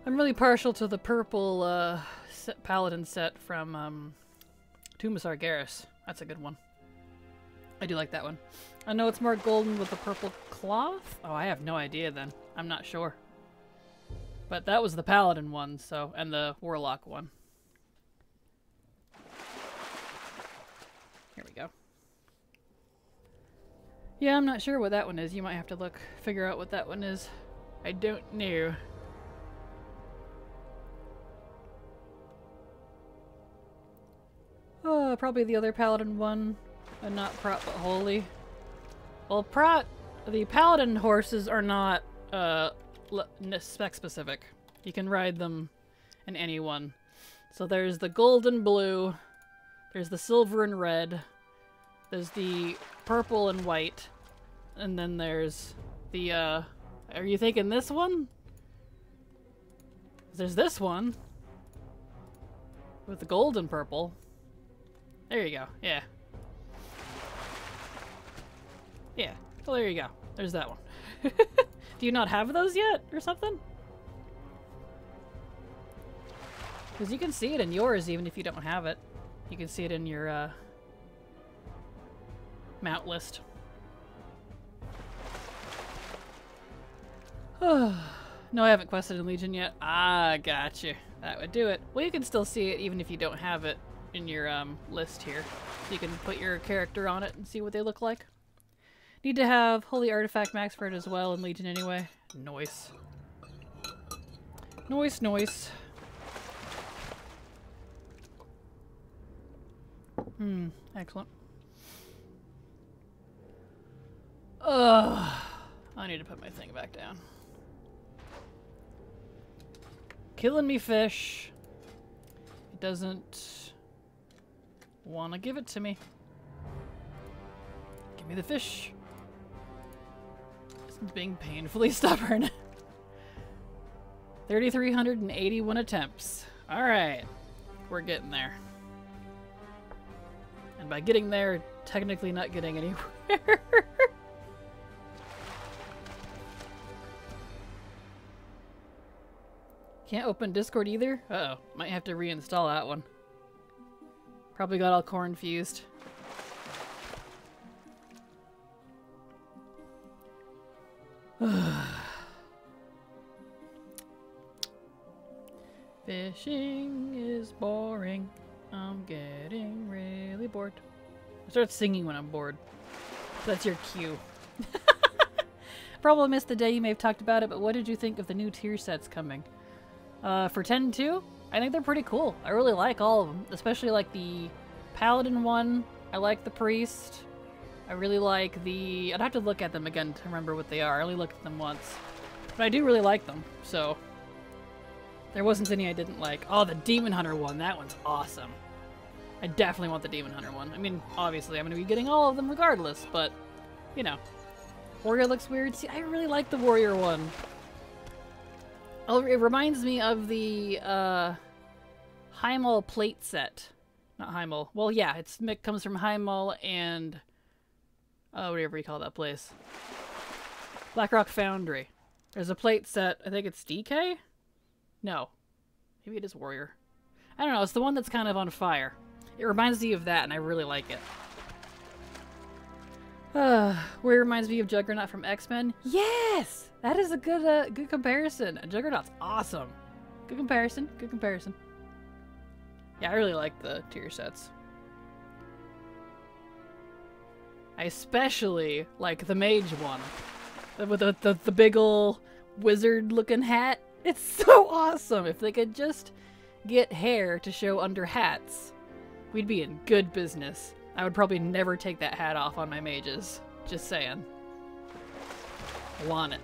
I'm really partial to the purple, paladin set from, Tomb of Sargeras. That's a good one. I do like that one. I know it's more golden with the purple cloth? Oh, I have no idea then. I'm not sure. But that was the paladin one, so, and the warlock one. Here we go. Yeah, I'm not sure what that one is. You might have to figure out what that one is. I don't know. Oh, probably the other paladin one, and not Prot but Holy. Well, the paladin horses are not spec specific. You can ride them in any one. So there's the gold and blue, there's the silver and red, there's the purple and white, and then there's the, are you thinking this one? There's this one with the gold and purple. There you go, yeah. Yeah, well there you go. There's that one. Do you not have those yet, or something? Because you can see it in yours even if you don't have it. You can see it in your, mount list. No, I haven't quested in Legion yet. Ah, gotcha. That would do it. Well, you can still see it even if you don't have it in your list here. So you can put your character on it and see what they look like. Need to have Holy Artifact max for it as well in Legion anyway. Noise. Noise, noise. Excellent. Ugh. I need to put my thing back down. Killing me, fish. It doesn't want to give it to me. Give me the fish. It's being painfully stubborn. 3,381 attempts. Alright. We're getting there. And by getting there, technically not getting anywhere. Can't open Discord either? Uh-oh. Might have to reinstall that one. Probably got all confused. Fishing is boring. I'm getting really bored. I start singing when I'm bored. That's your cue. Probably missed the day you may have talked about it, but what did you think of the new tier sets coming? For 10-2, I think they're pretty cool. I really like all of them, especially like the Paladin one. I like the Priest. I really like the... I'd have to look at them again to remember what they are. I only looked at them once. But I do really like them, so... There wasn't any I didn't like. Oh, the Demon Hunter one. That one's awesome. I definitely want the Demon Hunter one. I mean, obviously, I'm going to be getting all of them regardless, but, you know. Warrior looks weird. See, I really like the Warrior one. Oh, it reminds me of the, Heimel plate set. Not Heimel. Well, yeah, it comes from Heimel and... whatever you call that place. Blackrock Foundry. There's a plate set. I think it's DK? No. Maybe it is Warrior. I don't know. It's the one that's kind of on fire. It reminds me of that, and I really like it. Warrior reminds me of Juggernaut from X-Men. Yes! That is a good, good comparison. Juggernaut's awesome. Good comparison. Good comparison. Yeah, I really like the tier sets. I especially like the mage one. With the big ol' wizard looking hat. It's so awesome! If they could just get hair to show under hats, we'd be in good business. I would probably never take that hat off on my mages. Just saying. Want it.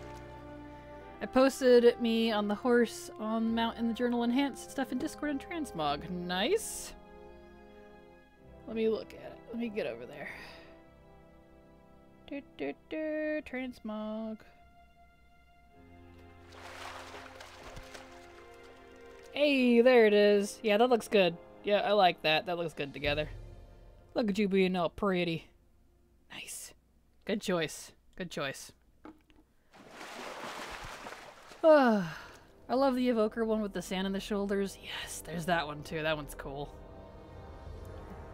I posted me on the horse on mount in the journal enhanced stuff in Discord and Transmog. Nice. Let me look at it. Let me get over there. Transmog. Hey, there it is. Yeah, that looks good. Yeah, I like that. That looks good together. Look at you being all pretty. Nice. Good choice. Good choice. I love the evoker one with the sand on the shoulders. Yes, there's that one too. That one's cool.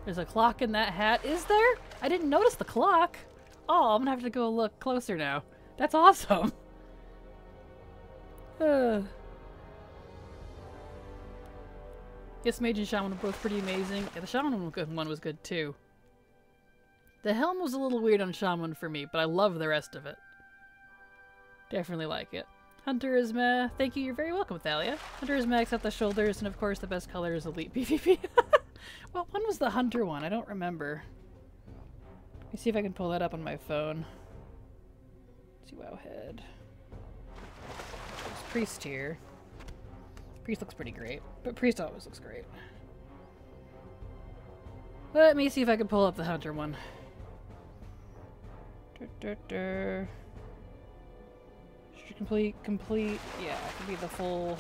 There's a clock in that hat. Is there? I didn't notice the clock. Oh, I'm gonna have to go look closer now. That's awesome. Yes, Mage and Shaman were both pretty amazing. Yeah, the Shaman one was good too. The helm was a little weird on Shaman for me, but I love the rest of it. Definitely like it. Hunter is meh. Thank you, you're very welcome, Thalia. Hunter is meh except the shoulders, and of course the best color is Elite PvP. What one was the Hunter one? I don't remember. Let me see if I can pull that up on my phone. Let's see, Wowhead. There's Priest here. Priest looks pretty great, but Priest always looks great. Let me see if I can pull up the Hunter one. Should complete, yeah, it can be the full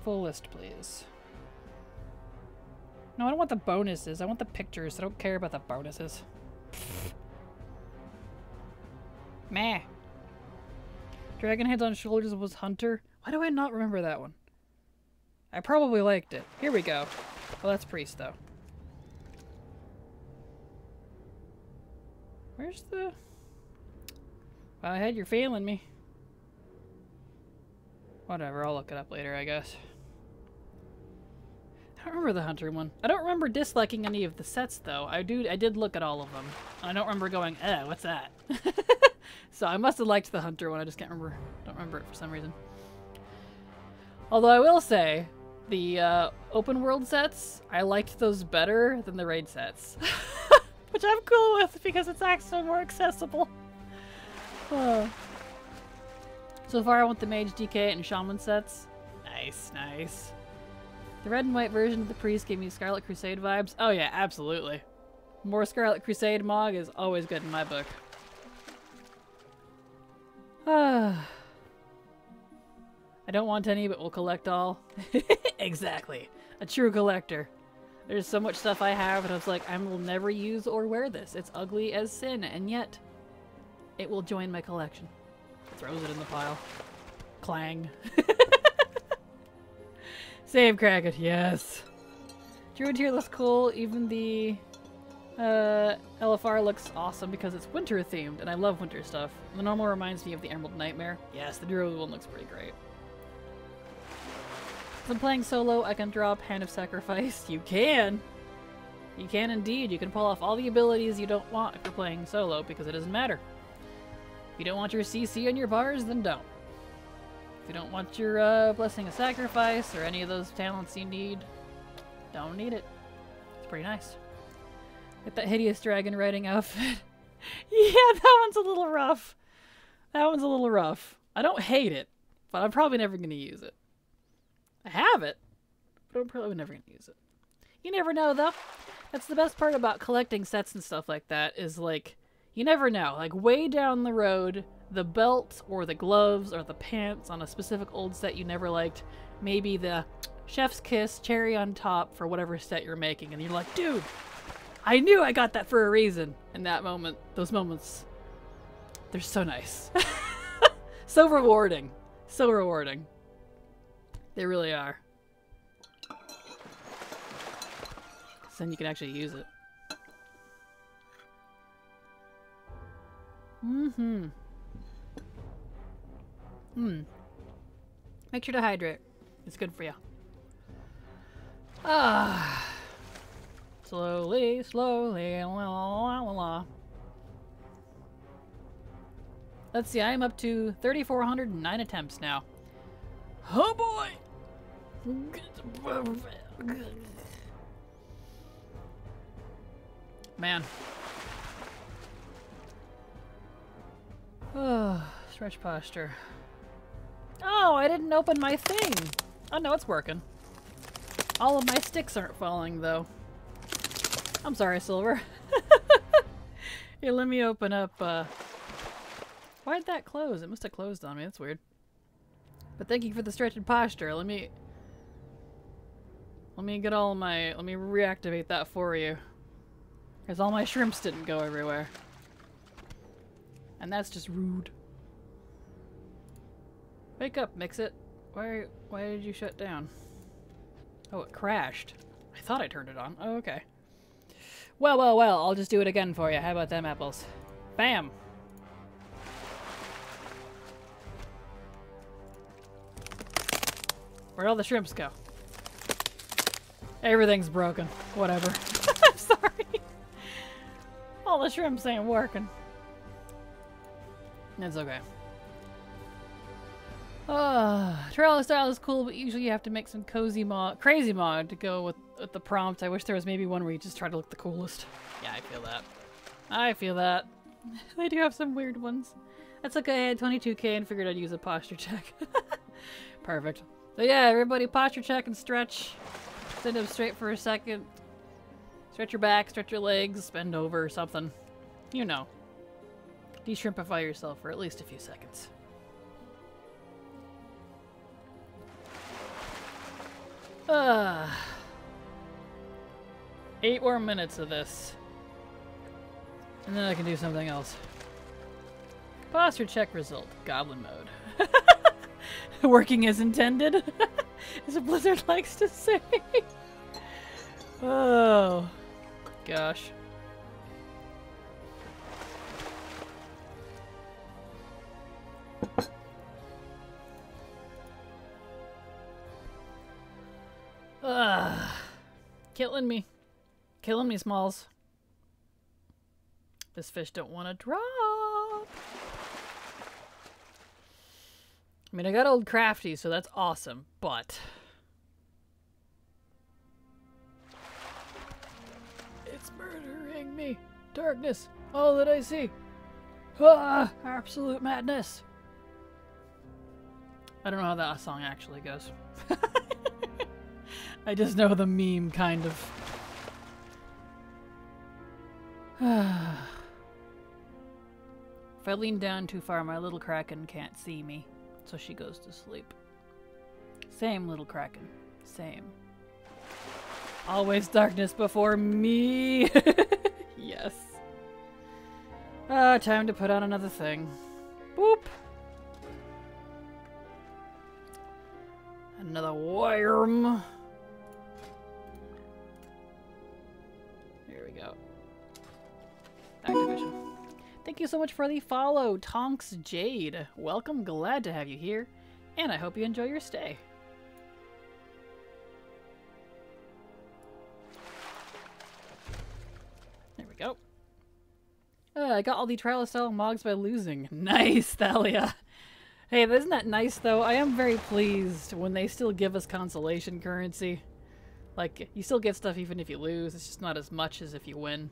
list, please. No, I don't want the bonuses, I want the pictures, I don't care about the bonuses. Meh. Dragon heads on shoulders was Hunter. Why do I not remember that one? I probably liked it. Here we go. Well, that's Priest, though. Where's the... Wowhead, you're failing me. Whatever, I'll look it up later, I guess. I don't remember the Hunter one. I don't remember disliking any of the sets, though. I did look at all of them. I don't remember going, what's that? So I must have liked the Hunter one, I just can't remember. Don't remember it for some reason. Although I will say, the open world sets, I liked those better than the raid sets. Which I'm cool with, because it's actually more accessible. So far I want the Mage, DK, and Shaman sets. Nice, nice. The red and white version of the Priest gave me Scarlet Crusade vibes. Oh yeah, absolutely. More Scarlet Crusade Mog is always good in my book. I don't want any, but we'll collect all. Exactly. A true collector. There's so much stuff I have, and it's like, I will never use or wear this. It's ugly as sin, and yet, it will join my collection. Throws it in the pile. Clang. Save Kraken, yes. Druid here looks cool. Even the LFR looks awesome because it's winter themed, and I love winter stuff. The normal reminds me of the Emerald Nightmare. Yes, the Druid one looks pretty great. If I'm playing solo, I can drop Hand of Sacrifice. You can! You can indeed. You can pull off all the abilities you don't want if you're playing solo, because it doesn't matter. If you don't want your CC on your bars, then don't. If you don't want your Blessing of Sacrifice or any of those talents you need, don't need it. It's pretty nice. Get that hideous dragon riding outfit. Yeah, that one's a little rough. That one's a little rough. I don't hate it, but I'm probably never going to use it. I have it, but I'm probably never going to use it. You never know, though. That's the best part about collecting sets and stuff like that, is like, you never know. Like, way down the road, the belt or the gloves or the pants on a specific old set you never liked, maybe the chef's kiss, cherry on top for whatever set you're making, and you're like, dude, I knew I got that for a reason. In that moment, those moments, they're so nice. So rewarding. So rewarding. They really are. So then you can actually use it. Mm-hmm. Make sure to hydrate. It's good for you. Ah. Slowly, slowly. La, la, la, la. Let's see, I am up to 3,409 attempts now. Oh boy! Man. Oh, stretch posture. Oh, I didn't open my thing. Oh no, it's working. All of my sticks aren't falling though. I'm sorry, Silver. Here, let me open up, why'd that close? It must have closed on me, that's weird. But thank you for the stretched posture. Let me get all my, let me reactivate that for you. Because all my shrimps didn't go everywhere. And that's just rude. Wake up, Mix-It. Why did you shut down? Oh, it crashed. I thought I turned it on. Oh, okay. Well, well, well, I'll just do it again for you. How about them apples? Bam! Where'd all the shrimps go? Everything's broken. Whatever. I'm sorry. All the shrimps ain't working. It's okay. Trailer style is cool, but usually you have to make some crazy mod to go with the prompt. I wish there was maybe one where you just try to look the coolest. Yeah, I feel that. I feel that. They do have some weird ones. That's okay, I had 22k and figured I'd use a posture check. Perfect. So yeah, everybody posture check and stretch. Sit up straight for a second. Stretch your back, stretch your legs, bend over or something. You know. De-shrimpify yourself for at least a few seconds. Eight more minutes of this. And then I can do something else. Posture check result. Goblin mode. Working as intended, as Blizzard likes to say. Oh, gosh. Killing me. Killing me, Smalls. This fish don't want to drop. I mean, I got old Crafty, so that's awesome, but... it's murdering me. Darkness. All that I see. Ah, absolute madness. I don't know how that song actually goes. I just know the meme, kind of. If I lean down too far, my little Kraken can't see me, so she goes to sleep. Same, little Kraken. Same. Always darkness before me. Yes. Time to put on another thing. Boop. Another worm. Here we go. Activation. Thank you so much for the follow, Tonks Jade. Welcome, glad to have you here, and I hope you enjoy your stay. There we go. I got all the trial style mogs by losing. Nice, Thalia. Hey, isn't that nice, though? I am very pleased when they still give us consolation currency. Like, you still get stuff even if you lose. It's just not as much as if you win.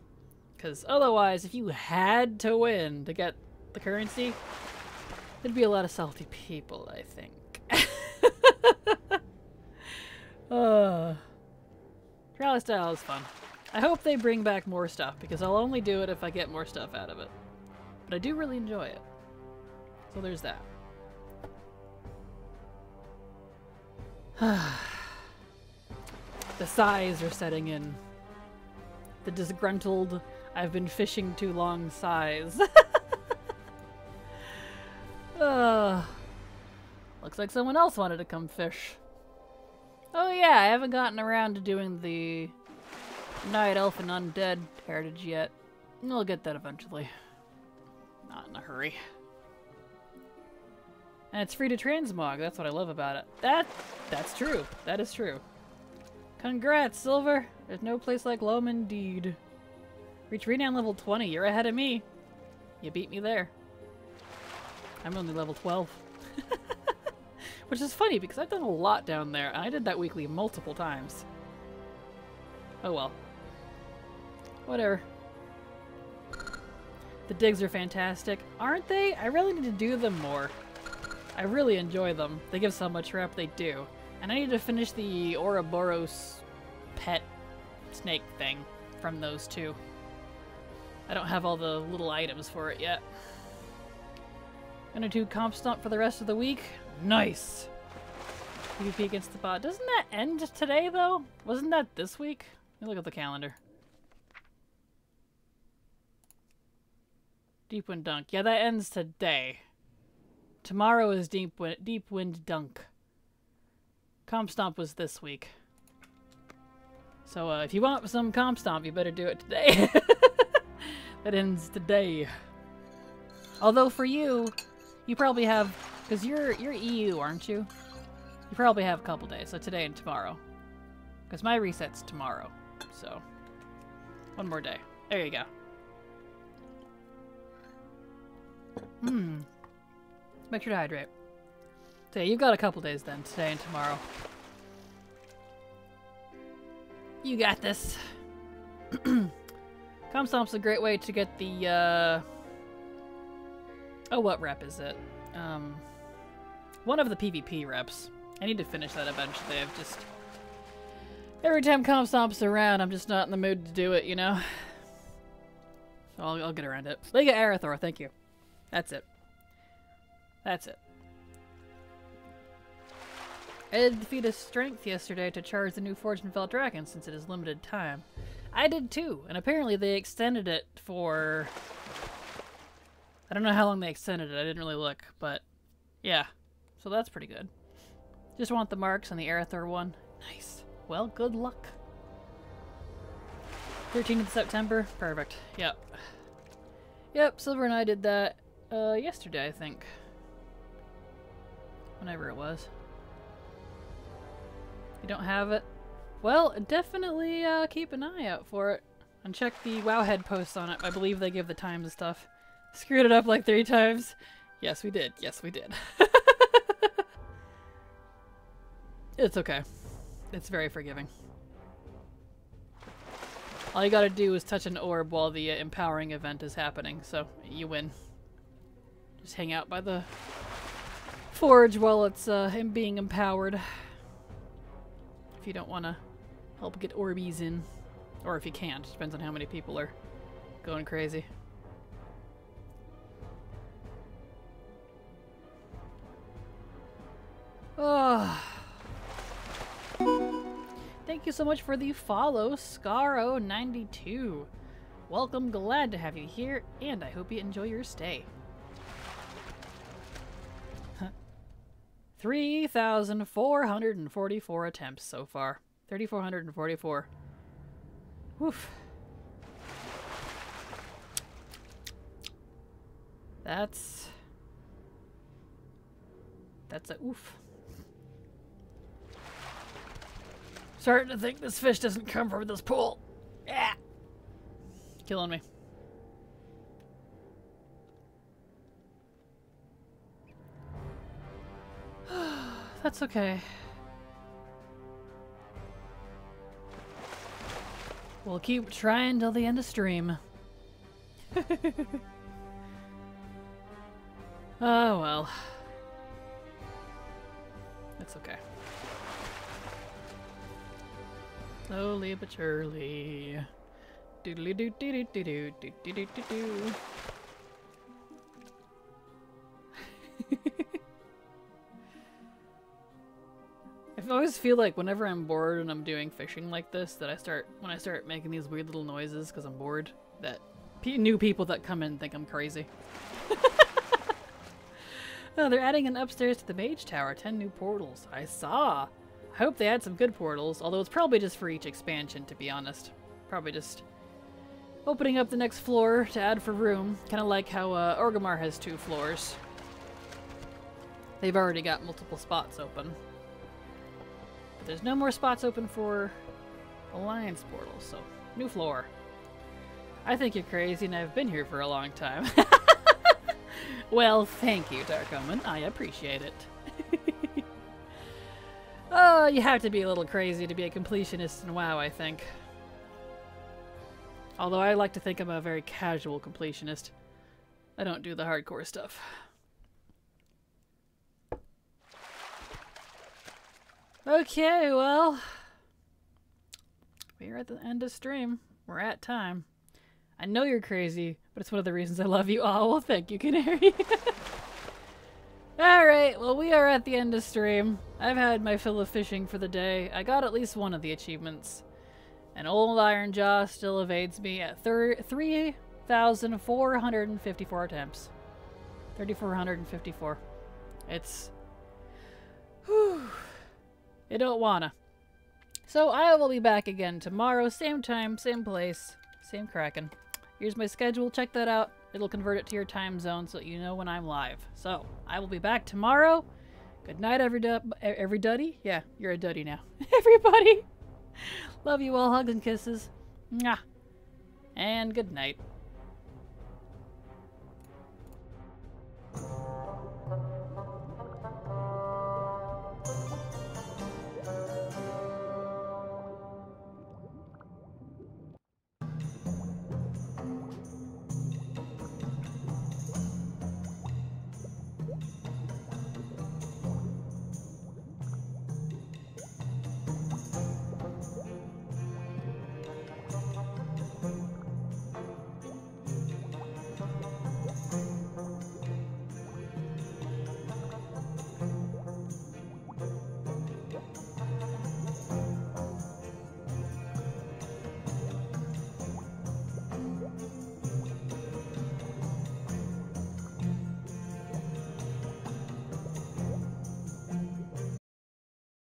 Because otherwise, if you had to win to get the currency, there'd be a lot of salty people, I think. Trial style is fun. I hope they bring back more stuff, because I'll only do it if I get more stuff out of it. But I do really enjoy it. So there's that. The sighs are setting in. The disgruntled, I've been fishing too long sighs. Looks like someone else wanted to come fish. Oh yeah, I haven't gotten around to doing the Night Elf and Undead heritage yet. I'll get that eventually. Not in a hurry. And it's free to transmog, that's what I love about it. That's true. That is true. Congrats, Silver! There's no place like Loam indeed. Reach renown level 20, you're ahead of me. You beat me there. I'm only level 12. Which is funny because I've done a lot down there, and I did that weekly multiple times. Oh well. Whatever. The digs are fantastic. Aren't they? I really need to do them more. I really enjoy them. They give so much rep, they do. And I need to finish the Ouroboros pet snake thing from those two. I don't have all the little items for it yet. Gonna do comp stomp for the rest of the week. Nice! PvP against the bot. Doesn't that end today, though? Wasn't that this week? Let me look at the calendar. Deep Wind Dunk. Yeah, that ends today. Tomorrow is Deep Wind Dunk. Comp Stomp was this week. So, if you want some Comp Stomp, you better do it today. That ends today. Although for you, you probably have... Because you're EU, aren't you? You probably have a couple days, so today and tomorrow. Because my reset's tomorrow, so... One more day. There you go. Make sure to hydrate. So yeah, you've got a couple days then, today and tomorrow. You got this. Comp Stomp's a great way to get the, Oh, what rep is it? One of the PvP reps. I need to finish that eventually. I've just... Every time Comp Stomp's around, I'm just not in the mood to do it, you know? So I'll get around it. Liga Arathor, thank you. That's it. That's it. I did defeat a strength yesterday to charge the new Forged and Felt Dragon since it is limited time. I did too, and apparently they extended it for... I don't know how long they extended it, I didn't really look, but yeah. So that's pretty good. Just want the marks on the Arathor one. Nice. Well, good luck. 13th of September? Perfect. Yep. Yep, Silver and I did that yesterday, I think. Whenever it was. You don't have it? Well, definitely keep an eye out for it. And check the Wowhead posts on it. I believe they give the times and stuff. Screwed it up like 3 times. Yes, we did. Yes, we did. It's okay. It's very forgiving. All you gotta do is touch an orb while the empowering event is happening, so you win. Just hang out by the forge while it's being empowered. If you don't want to help get orbies in. Or if you can't. Depends on how many people are going crazy. Oh. Thank you so much for the follow, Scaro92. Welcome, glad to have you here, and I hope you enjoy your stay. 3,444 attempts so far. 3,444. Woof. That's a oof. Starting to think this fish doesn't come from this pool. Yeah. Killing me. That's okay. We'll keep trying till the end of stream. Oh well. It's okay. Slowly but surely. Doodly doo doo doo doo doo doo doo doo doo. I always feel like whenever I'm bored and I'm doing fishing like this, that when I start making these weird little noises because I'm bored, that new people that come in think I'm crazy. Oh, they're adding an upstairs to the Mage Tower, 10 new portals. I saw. I hope they add some good portals, although it's probably just for each expansion, to be honest. Probably just opening up the next floor to add for room, kind of like how Orgrimmar has 2 floors. They've already got multiple spots open. But there's no more spots open for Alliance portals, so new floor. I think you're crazy and I've been here for a long time. Well, thank you, Dark Omen. I appreciate it. Oh, you have to be a little crazy to be a completionist in WoW, I think. Although I like to think I'm a very casual completionist. I don't do the hardcore stuff. Okay, well, we're at the end of stream. We're at time. I know you're crazy, but it's one of the reasons I love you. Oh, well, thank you, Canary. Alright, well, we are at the end of stream. I've had my fill of fishing for the day. I got at least one of the achievements. And old Iron Jaw still evades me at 3,454 attempts. 3,454. It's... Whew. You don't wanna. So I will be back again tomorrow, same time, same place, same Kraken. Here's my schedule, check that out. It'll convert it to your time zone so that you know when I'm live. So, I will be back tomorrow. Good night, everybody. Yeah, you're a duddy now. Everybody! Love you all, hugs and kisses. Mwah. And good night.